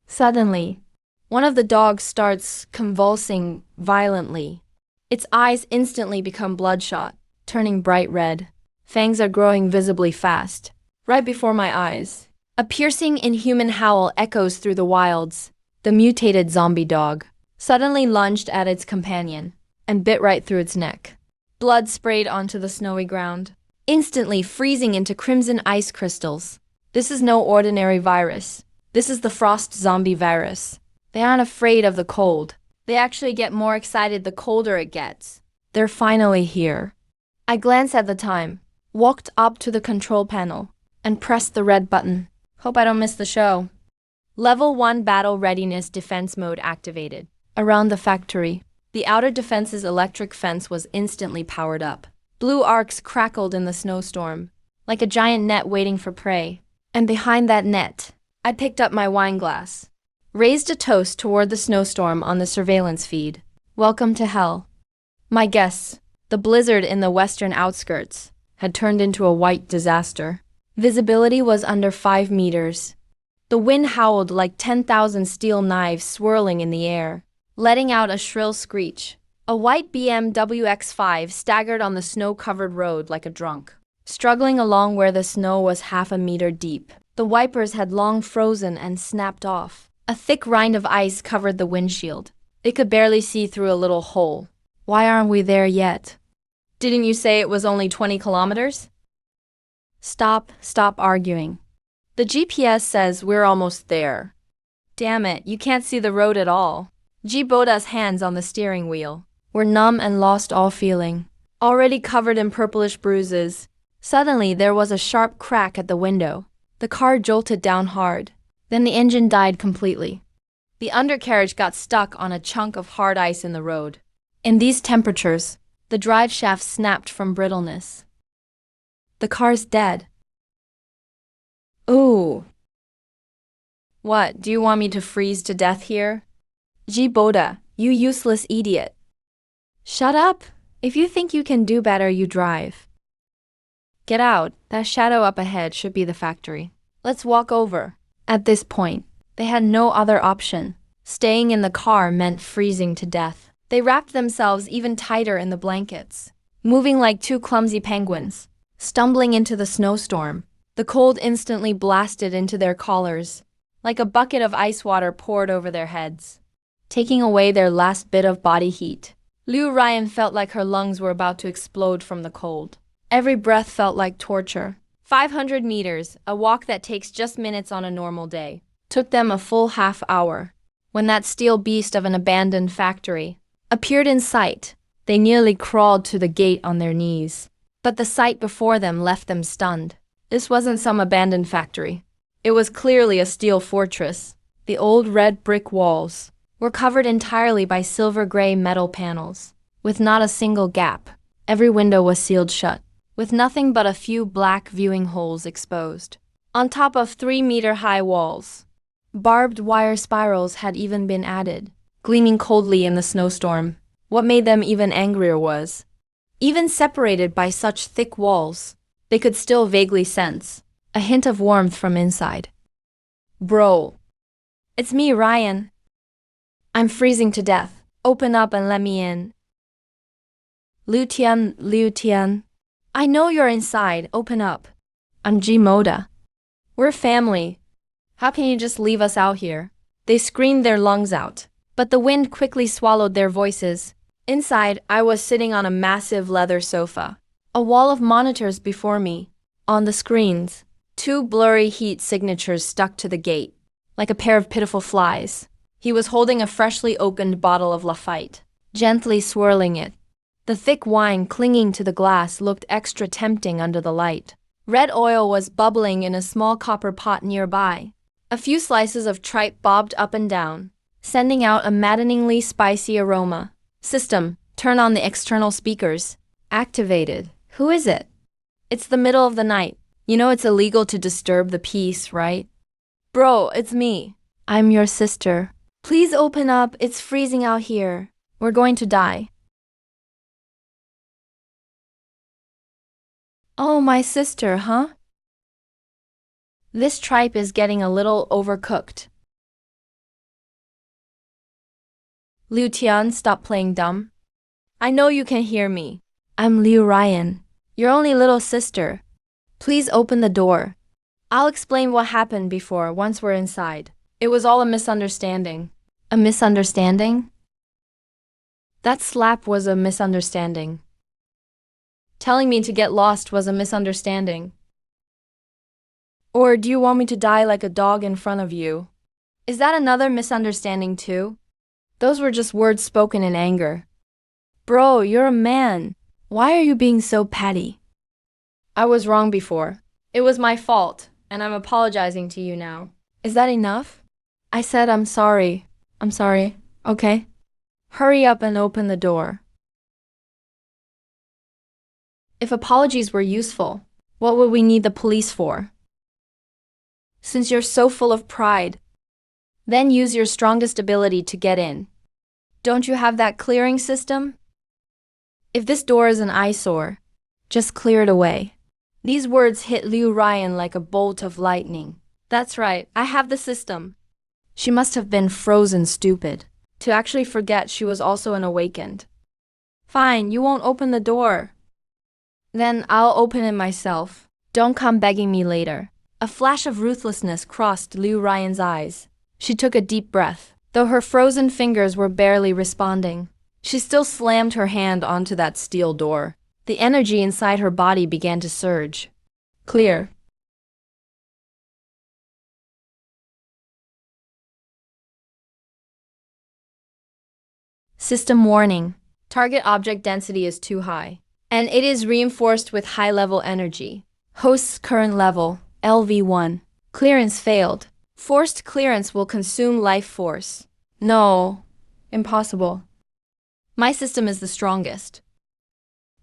Suddenly, one of the dogs starts convulsing violently. Its eyes instantly become bloodshot, turning bright red. Fangs are growing visibly fast. Right before my eyes, a piercing, inhuman howl echoes through the wilds. The mutated zombie dog suddenly lunged at its companion and bit right through its neck. Blood sprayed onto the snowy ground, instantly freezing into crimson ice crystals. This is no ordinary virus. This is the frost zombie virus. They aren't afraid of the cold. They actually get more excited the colder it gets. They're finally here. I glanced at the time, walked up to the control panel, and pressed the red button. Hope I don't miss the show. Level 1 Battle Readiness Defense Mode activated. Around the factory, the outer defense's electric fence was instantly powered up. Blue arcs crackled in the snowstorm, like a giant net waiting for prey. And behind that net, I picked up my wine glass, raised a toast toward the snowstorm on the surveillance feed. Welcome to hell. My guess, the blizzard in the western outskirts, had turned into a white disaster. Visibility was under 5 meters. The wind howled like 10,000 steel knives swirling in the air, letting out a shrill screech. A white BMW X5 staggered on the snow-covered road like a drunk, struggling along where the snow was half a meter deep. The wipers had long frozen and snapped off. A thick rind of ice covered the windshield. It could barely see through a little hole. Why aren't we there yet? Didn't you say it was only 20 kilometers? Stop arguing. The GPS says we're almost there. Damn it, you can't see the road at all. G Boda's hands on the steering wheel were numb and lost all feeling, already covered in purplish bruises. Suddenly, there was a sharp crack at the window. The car jolted down hard. Then the engine died completely. The undercarriage got stuck on a chunk of hard ice in the road. In these temperatures, the drive shaft snapped from brittleness. The car's dead. Ooh. What, do you want me to freeze to death here? G Boda, you useless idiot. Shut up. If you think you can do better, you drive. Get out. That shadow up ahead should be the factory. Let's walk over. At this point, they had no other option. Staying in the car meant freezing to death. They wrapped themselves even tighter in the blankets, moving like two clumsy penguins, stumbling into the snowstorm. The cold instantly blasted into their collars, like a bucket of ice water poured over their heads, taking away their last bit of body heat. Liu Ryan felt like her lungs were about to explode from the cold. Every breath felt like torture. 500 meters, a walk that takes just minutes on a normal day, took them a full half hour. When that steel beast of an abandoned factory appeared in sight, they nearly crawled to the gate on their knees. But the sight before them left them stunned. This wasn't some abandoned factory. It was clearly a steel fortress. The old red brick walls were covered entirely by silver-gray metal panels, with not a single gap. Every window was sealed shut, with nothing but a few black viewing holes exposed. On top of 3-meter-high walls, barbed wire spirals had even been added, gleaming coldly in the snowstorm. What made them even angrier was, even separated by such thick walls, they could still vaguely sense a hint of warmth from inside. Bro. It's me, Ryan. I'm freezing to death. Open up and let me in. Liu Tian. I know you're inside. Open up. I'm G Moda. We're family. How can you just leave us out here? They screamed their lungs out, but the wind quickly swallowed their voices. Inside, I was sitting on a massive leather sofa. A wall of monitors before me. On the screens, 2 blurry heat signatures stuck to the gate, like a pair of pitiful flies. He was holding a freshly opened bottle of Lafite, gently swirling it. The thick wine clinging to the glass looked extra tempting under the light. Red oil was bubbling in a small copper pot nearby. A few slices of tripe bobbed up and down, sending out a maddeningly spicy aroma. System, turn on the external speakers. Activated. Who is it? It's the middle of the night. You know it's illegal to disturb the peace, right? Bro, it's me. I'm your sister. Please open up, it's freezing out here. We're going to die. Oh, my sister, huh? This tripe is getting a little overcooked. Liu Tian, stop playing dumb. I know you can hear me. I'm Liu Ryan, your only little sister. Please open the door. I'll explain what happened before once we're inside. It was all a misunderstanding. A misunderstanding? That slap was a misunderstanding. Telling me to get lost was a misunderstanding. Or do you want me to die like a dog in front of you? Is that another misunderstanding too? Those were just words spoken in anger. Bro, you're a man. Why are you being so petty? I was wrong before. It was my fault, and I'm apologizing to you now. Is that enough? I said I'm sorry. I'm sorry, okay? Hurry up and open the door. If apologies were useful, what would we need the police for? Since you're so full of pride, then use your strongest ability to get in. Don't you have that clearing system? If this door is an eyesore, just clear it away. These words hit Liu Ryan like a bolt of lightning. That's right, I have the system. She must have been frozen stupid to actually forget she was also an awakened. Fine, you won't open the door. Then I'll open it myself. Don't come begging me later. A flash of ruthlessness crossed Liu Ryan's eyes. She took a deep breath. Though her frozen fingers were barely responding, she still slammed her hand onto that steel door. The energy inside her body began to surge. Clear. System warning. Target object density is too high, and it is reinforced with high-level energy. Host's current level, LV1. Clearance failed. Forced clearance will consume life force. No. Impossible. My system is the strongest.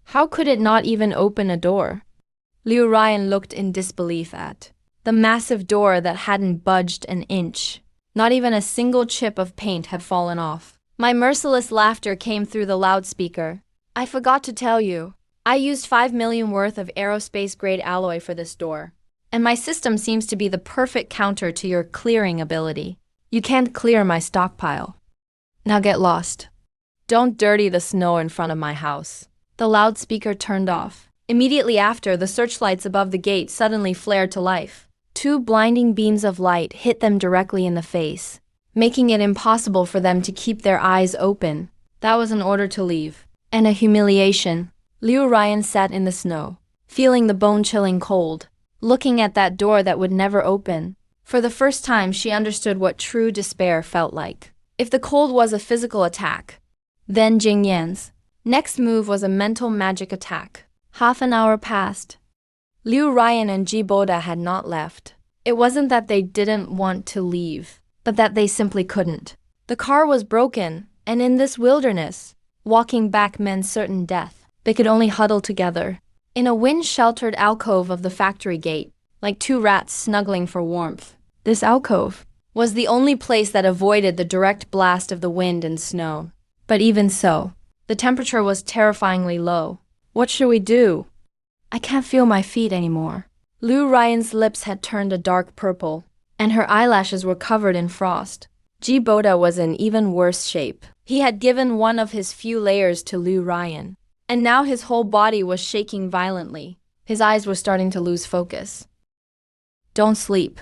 How could it not even open a door? Liu Ryan looked in disbelief at the massive door that hadn't budged an inch. Not even a single chip of paint had fallen off. My merciless laughter came through the loudspeaker. I forgot to tell you. I used 5 million worth of aerospace-grade alloy for this door. And my system seems to be the perfect counter to your clearing ability. You can't clear my stockpile. Now get lost. Don't dirty the snow in front of my house. The loudspeaker turned off. Immediately after, the searchlights above the gate suddenly flared to life. 2 blinding beams of light hit them directly in the face, making it impossible for them to keep their eyes open. That was an order to leave. And a humiliation. Liu Ryan sat in the snow, feeling the bone-chilling cold, looking at that door that would never open. For the first time, she understood what true despair felt like. If the cold was a physical attack, then Jing Yan's next move was a mental magic attack. Half an hour passed. Liu Ryan and Ji Boda had not left. It wasn't that they didn't want to leave, but that they simply couldn't. The car was broken, and in this wilderness, walking back meant certain death. They could only huddle together, in a wind-sheltered alcove of the factory gate, like 2 rats snuggling for warmth. This alcove was the only place that avoided the direct blast of the wind and snow. But even so, the temperature was terrifyingly low. What should we do? I can't feel my feet anymore. Liu Ryan's lips had turned a dark purple, and her eyelashes were covered in frost. Ji Boda was in even worse shape. He had given one of his few layers to Liu Ryan, and now his whole body was shaking violently. His eyes were starting to lose focus. Don't sleep.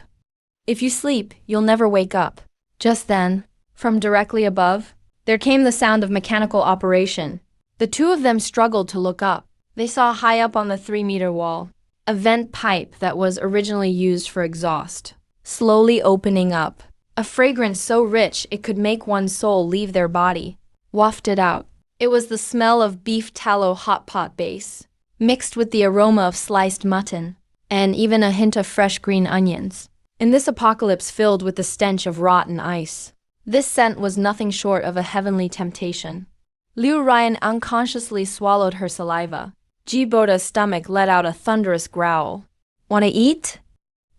If you sleep, you'll never wake up. Just then, from directly above, there came the sound of mechanical operation. The 2 of them struggled to look up. They saw high up on the 3-meter wall a vent pipe that was originally used for exhaust, slowly opening up. A fragrance so rich it could make one's soul leave their body, wafted out. It was the smell of beef tallow hot pot base, mixed with the aroma of sliced mutton, and even a hint of fresh green onions. In this apocalypse filled with the stench of rotten ice, this scent was nothing short of a heavenly temptation. Liu Ryan unconsciously swallowed her saliva. Ji Boda's stomach let out a thunderous growl. "Wanna eat?"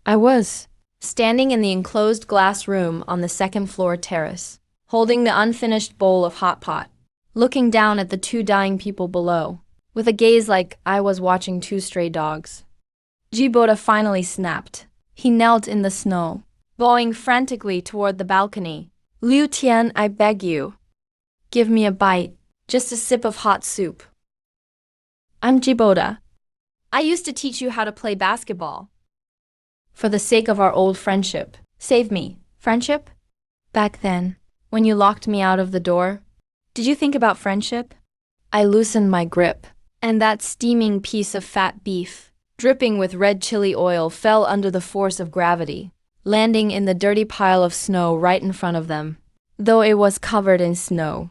I was standing in the enclosed glass room on the second-floor terrace, holding the unfinished bowl of hot pot, looking down at the 2 dying people below, with a gaze like I was watching 2 stray dogs. Ji Boda finally snapped. He knelt in the snow, bowing frantically toward the balcony. "Liu Tian, I beg you. Give me a bite, just a sip of hot soup. I'm Ji Boda. I used to teach you how to play basketball. For the sake of our old friendship, save me." Friendship? Back then, when you locked me out of the door, did you think about friendship? I loosened my grip, and that steaming piece of fat beef, dripping with red chili oil, fell under the force of gravity, landing in the dirty pile of snow right in front of them, though it was covered in snow.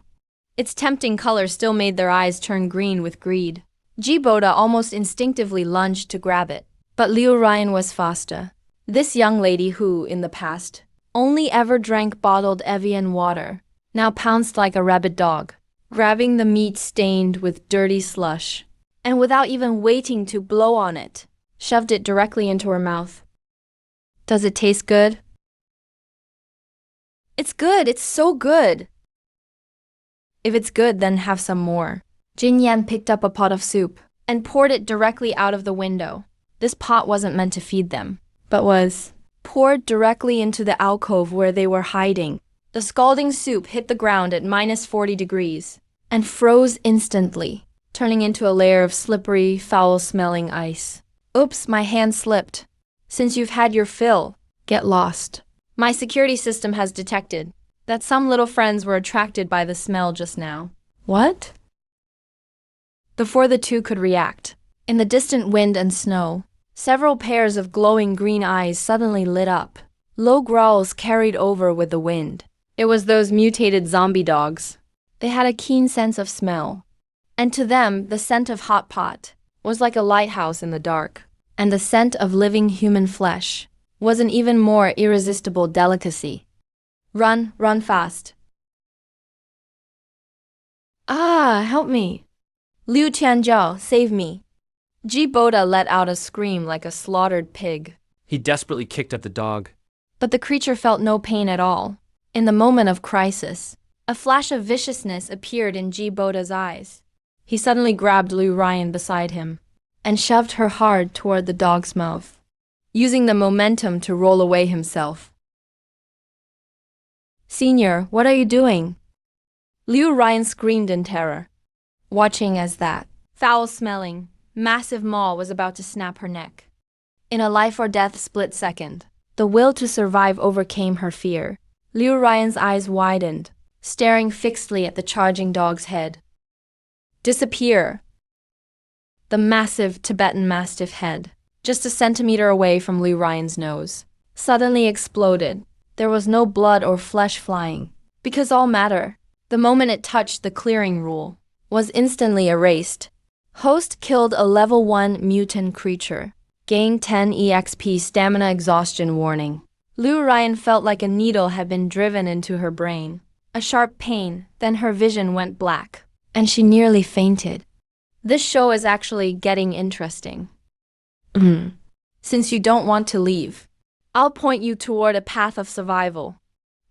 Its tempting color still made their eyes turn green with greed. Ji Boda almost instinctively lunged to grab it, but Liu Ryan was faster. This young lady who, in the past, only ever drank bottled Evian water, now pounced like a rabid dog, grabbing the meat stained with dirty slush, and without even waiting to blow on it, shoved it directly into her mouth. "Does it taste good?" "It's good, it's so good." "If it's good, then have some more." Jin Yan picked up a pot of soup and poured it directly out of the window. This pot wasn't meant to feed them, but was poured directly into the alcove where they were hiding. The scalding soup hit the ground at -40 degrees and froze instantly, turning into a layer of slippery, foul-smelling ice. "Oops, my hand slipped. Since you've had your fill, get lost. My security system has detected that some little friends were attracted by the smell just now." "What?" Before the 2 could react, in the distant wind and snow, several pairs of glowing green eyes suddenly lit up. Low growls carried over with the wind. It was those mutated zombie dogs. They had a keen sense of smell. And to them, the scent of hot pot was like a lighthouse in the dark. And the scent of living human flesh was an even more irresistible delicacy. Run, run fast. Ah, help me. Liu Tianzhao, save me. Ji Boda let out a scream like a slaughtered pig. He desperately kicked at the dog. But the creature felt no pain at all. In the moment of crisis, a flash of viciousness appeared in Ji Boda's eyes. He suddenly grabbed Liu Ryan beside him and shoved her hard toward the dog's mouth, using the momentum to roll away himself. Senior, what are you doing? Liu Ryan screamed in terror, watching as that foul-smelling, massive maw was about to snap her neck. In a life-or-death split second, the will to survive overcame her fear. Liu Ryan's eyes widened, staring fixedly at the charging dog's head. Disappear! The massive Tibetan Mastiff head, just a centimeter away from Liu Ryan's nose, suddenly exploded. There was no blood or flesh flying, because all matter, the moment it touched the clearing rule, was instantly erased. Host killed a level 1 mutant creature. Gain 10 EXP stamina exhaustion warning. Liu Ryan felt like a needle had been driven into her brain. A sharp pain, then her vision went black, and she nearly fainted. This show is actually getting interesting. Since you don't want to leave, I'll point you toward a path of survival.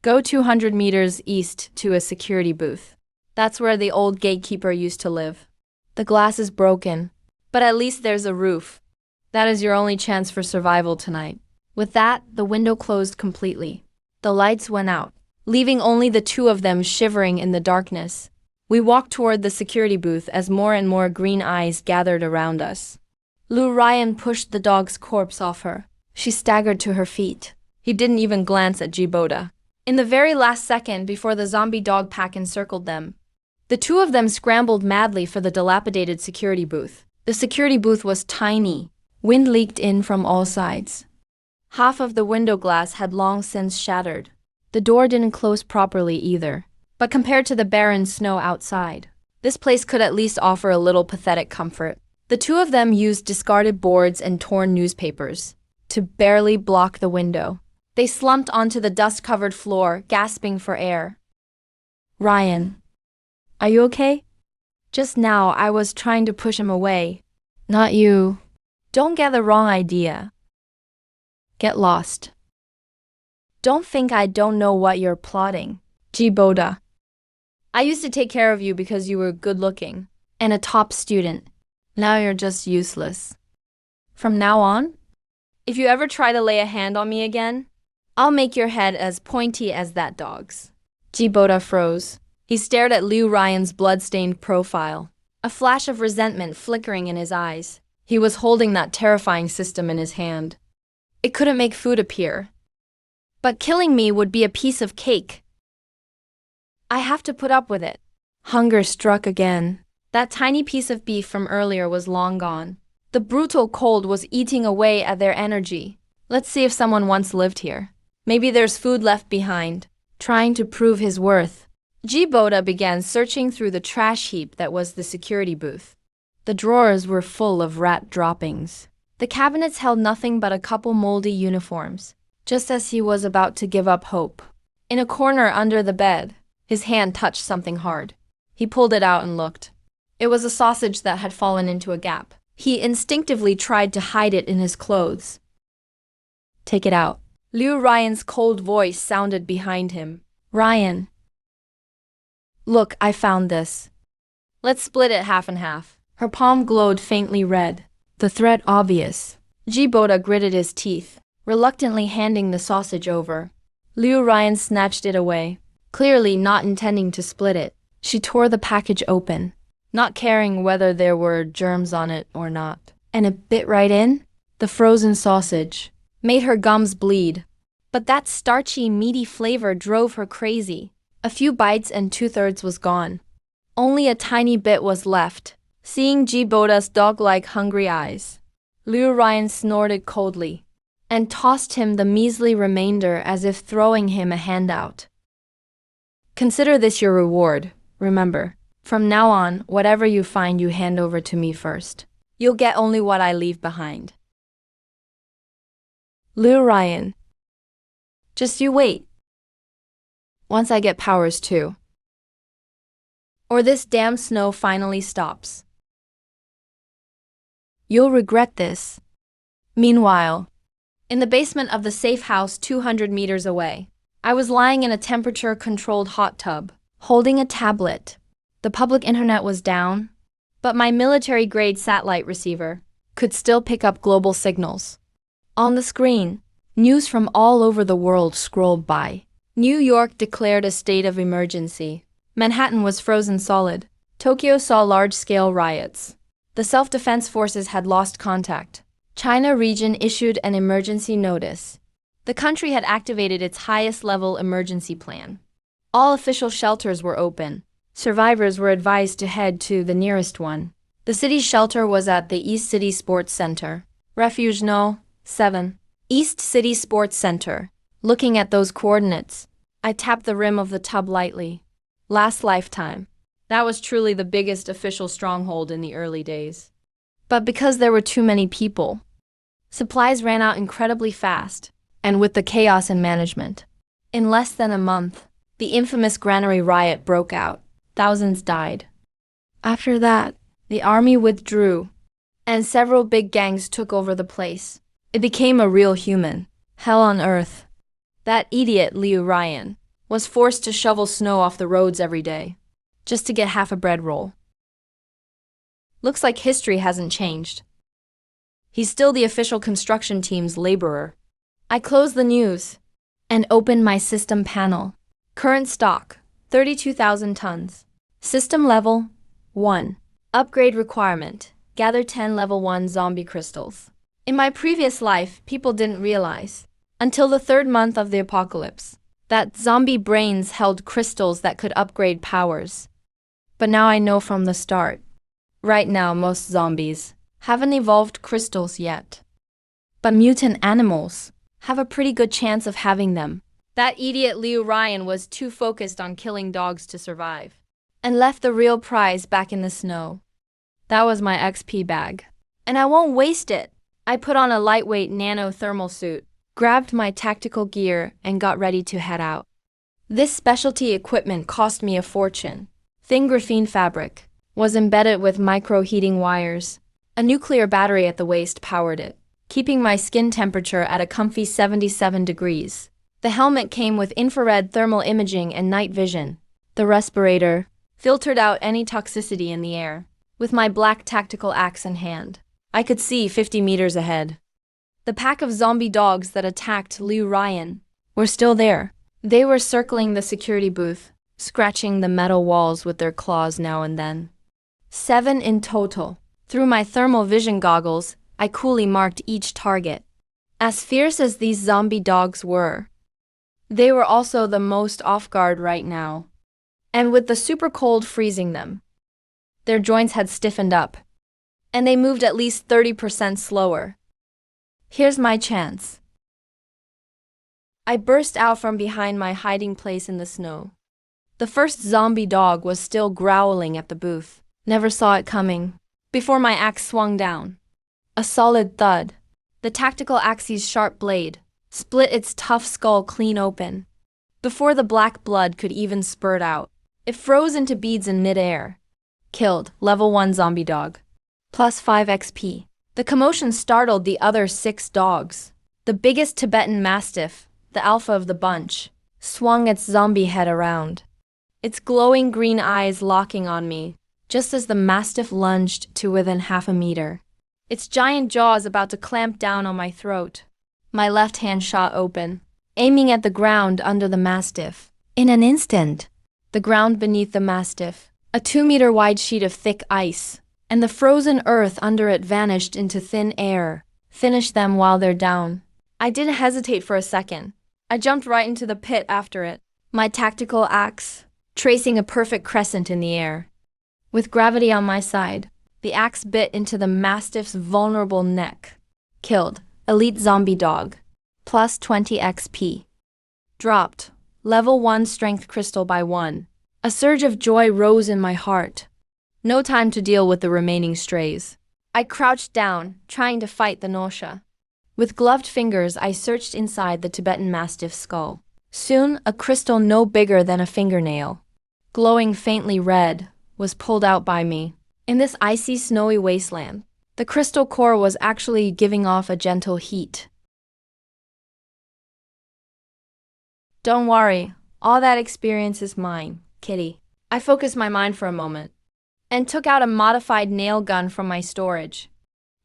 Go 200 meters east to a security booth. That's where the old gatekeeper used to live. The glass is broken, but at least there's a roof. That is your only chance for survival tonight. With that, the window closed completely. The lights went out, leaving only the two of them shivering in the darkness. We walked toward the security booth as more and more green eyes gathered around us. Liu Ryan pushed the dog's corpse off her. She staggered to her feet. He didn't even glance at Ji Boda. In the very last second before the zombie dog pack encircled them, the two of them scrambled madly for the dilapidated security booth. The security booth was tiny. Wind leaked in from all sides. Half of the window glass had long since shattered. The door didn't close properly either. But compared to the barren snow outside, this place could at least offer a little pathetic comfort. The two of them used discarded boards and torn newspapers to barely block the window. They slumped onto the dust-covered floor, gasping for air. Ryan, are you okay? Just now, I was trying to push him away. Not you. Don't get the wrong idea. Get lost. Don't think I don't know what you're plotting. Ji Boda. I used to take care of you because you were good-looking and a top student. Now you're just useless. From now on, if you ever try to lay a hand on me again, I'll make your head as pointy as that dog's. Ji Boda froze. He stared at Liu Ryan's blood-stained profile, a flash of resentment flickering in his eyes. He was holding that terrifying system in his hand. It couldn't make food appear. But killing me would be a piece of cake. I have to put up with it. Hunger struck again. That tiny piece of beef from earlier was long gone. The brutal cold was eating away at their energy. Let's see if someone once lived here. Maybe there's food left behind. Trying to prove his worth, Ji Boda began searching through the trash heap that was the security booth. The drawers were full of rat droppings. The cabinets held nothing but a couple moldy uniforms. Just as he was about to give up hope, in a corner under the bed, his hand touched something hard. He pulled it out and looked. It was a sausage that had fallen into a gap. He instinctively tried to hide it in his clothes. Take it out. Liu Ryan's cold voice sounded behind him. Ryan. Look, I found this. Let's split it half and half. Her palm glowed faintly red, the threat obvious. Ji Boda gritted his teeth, reluctantly handing the sausage over. Liu Ryan snatched it away, clearly not intending to split it. She tore the package open, not caring whether there were germs on it or not. And it bit right in. The frozen sausage made her gums bleed. But that starchy, meaty flavor drove her crazy. A few bites and 2/3 was gone. Only a tiny bit was left. Seeing Ji Boda's dog-like hungry eyes, Liu Ryan snorted coldly and tossed him the measly remainder as if throwing him a handout. Consider this your reward, Remember, from now on, whatever you find, you hand over to me first. You'll get only what I leave behind. Liu Ryan. Just you wait. Once I get powers too. Or this damn snow finally stops. You'll regret this. Meanwhile, in the basement of the safe house 200 meters away, I was lying in a temperature-controlled hot tub, holding a tablet. The public internet was down, but my military-grade satellite receiver could still pick up global signals. On the screen, news from all over the world scrolled by. New York declared a state of emergency. Manhattan was frozen solid. Tokyo saw large-scale riots. The self-defense forces had lost contact. China region issued an emergency notice. The country had activated its highest-level emergency plan. All official shelters were open. Survivors were advised to head to the nearest one. The city's shelter was at the East City Sports Center. Refuge No. 7. East City Sports Center. Looking at those coordinates, I tapped the rim of the tub lightly. Last lifetime. That was truly the biggest official stronghold in the early days. But because there were too many people, supplies ran out incredibly fast, and with the chaos in management. In less than a month, the infamous granary riot broke out. Thousands died. After that, the army withdrew, and several big gangs took over the place. It became a real human hell on earth. That idiot Liu Ryan was forced to shovel snow off the roads every day, just to get half a bread roll. Looks like history hasn't changed. He's still the official construction team's laborer. I closed the news and opened my system panel. Current stock, 32,000 tons. System level, 1. Upgrade requirement, gather 10 level 1 zombie crystals. In my previous life, people didn't realize, until the 3rd month of the apocalypse, that zombie brains held crystals that could upgrade powers. But now I know from the start. Right now, most zombies haven't evolved crystals yet. But mutant animals have a pretty good chance of having them. That idiot Liu Ryan was too focused on killing dogs to survive, and left the real prize back in the snow. That was my XP bag. And I won't waste it. I put on a lightweight nano thermal suit, grabbed my tactical gear, and got ready to head out. This specialty equipment cost me a fortune. Thin graphene fabric was embedded with micro-heating wires. A nuclear battery at the waist powered it, keeping my skin temperature at a comfy 77 degrees. The helmet came with infrared thermal imaging and night vision. The respirator filtered out any toxicity in the air. With my black tactical axe in hand, I could see 50 meters ahead. The pack of zombie dogs that attacked Liu Ryan were still there. They were circling the security booth, scratching the metal walls with their claws now and then. 7 in total. Through my thermal vision goggles, I coolly marked each target. As fierce as these zombie dogs were, they were also the most off guard right now. And with the super cold freezing them, their joints had stiffened up, and they moved at least 30% slower. Here's my chance. I burst out from behind my hiding place in the snow. The first zombie dog was still growling at the booth. Never saw it coming. Before my axe swung down, a solid thud. The tactical axe's sharp blade split its tough skull clean open. Before the black blood could even spurt out, it froze into beads in midair. Killed, level 1 zombie dog. Plus 5 XP. The commotion startled the other 6 dogs. The biggest Tibetan Mastiff, the alpha of the bunch, swung its zombie head around, its glowing green eyes locking on me, just as the Mastiff lunged to within half a meter. Its giant jaws about to clamp down on my throat. My left hand shot open, aiming at the ground under the Mastiff. In an instant, the ground beneath the Mastiff, a 2-meter wide sheet of thick ice, and the frozen earth under it vanished into thin air. Finish them while they're down. I didn't hesitate for a second. I jumped right into the pit after it, my tactical axe tracing a perfect crescent in the air. With gravity on my side, the axe bit into the Mastiff's vulnerable neck. Killed, elite zombie dog. Plus 20 XP. Dropped, level 1 strength crystal by 1. A surge of joy rose in my heart. No time to deal with the remaining strays. I crouched down, trying to fight the nausea. With gloved fingers, I searched inside the Tibetan Mastiff's skull. Soon, a crystal no bigger than a fingernail, glowing faintly red, was pulled out by me. In this icy, snowy wasteland, the crystal core was actually giving off a gentle heat. Don't worry, all that experience is mine, kitty. I focused my mind for a moment and took out a modified nail gun from my storage.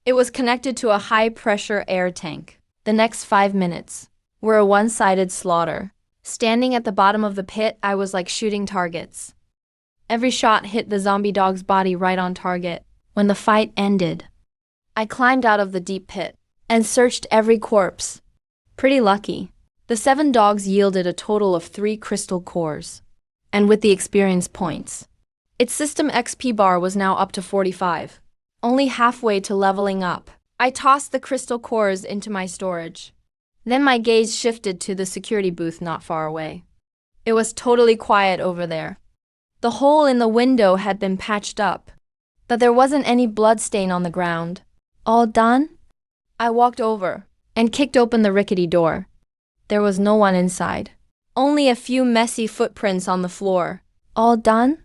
It was connected to a high-pressure air tank. The next 5 minutes were a one-sided slaughter. Standing at the bottom of the pit, I was like shooting targets. Every shot hit the zombie dog's body right on target. When the fight ended, I climbed out of the deep pit and searched every corpse. Pretty lucky. The 7 dogs yielded a total of 3 crystal cores. And with the experience points, its system XP bar was now up to 45. Only halfway to leveling up. I tossed the crystal cores into my storage. Then my gaze shifted to the security booth not far away. It was totally quiet over there. The hole in the window had been patched up, but there wasn't any blood stain on the ground. All done? I walked over and kicked open the rickety door. There was no one inside. Only a few messy footprints on the floor. All done?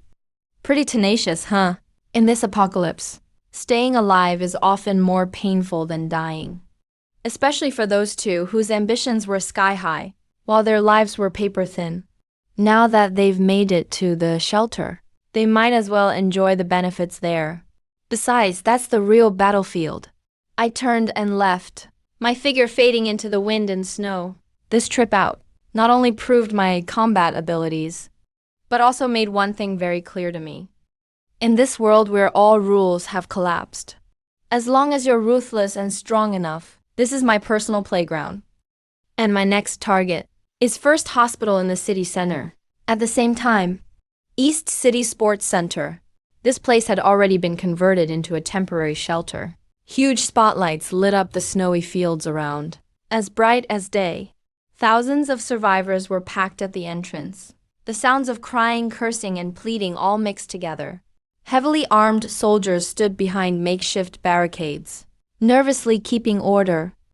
Pretty tenacious, huh? In this apocalypse, staying alive is often more painful than dying. Especially for those two whose ambitions were sky high, while their lives were paper thin. Now that they've made it to the shelter, they might as well enjoy the benefits there. Besides, that's the real battlefield. I turned and left, my figure fading into the wind and snow. This trip out not only proved my combat abilities, but also made one thing very clear to me. In this world where all rules have collapsed, as long as you're ruthless and strong enough, this is my personal playground. And my next target is First Hospital in the city center. At the same time, East City Sports Center. This place had already been converted into a temporary shelter. Huge spotlights lit up the snowy fields around, as bright as day. Thousands of survivors were packed at the entrance. The sounds of crying, cursing, and pleading all mixed together. Heavily armed soldiers stood behind makeshift barricades, nervously keeping order.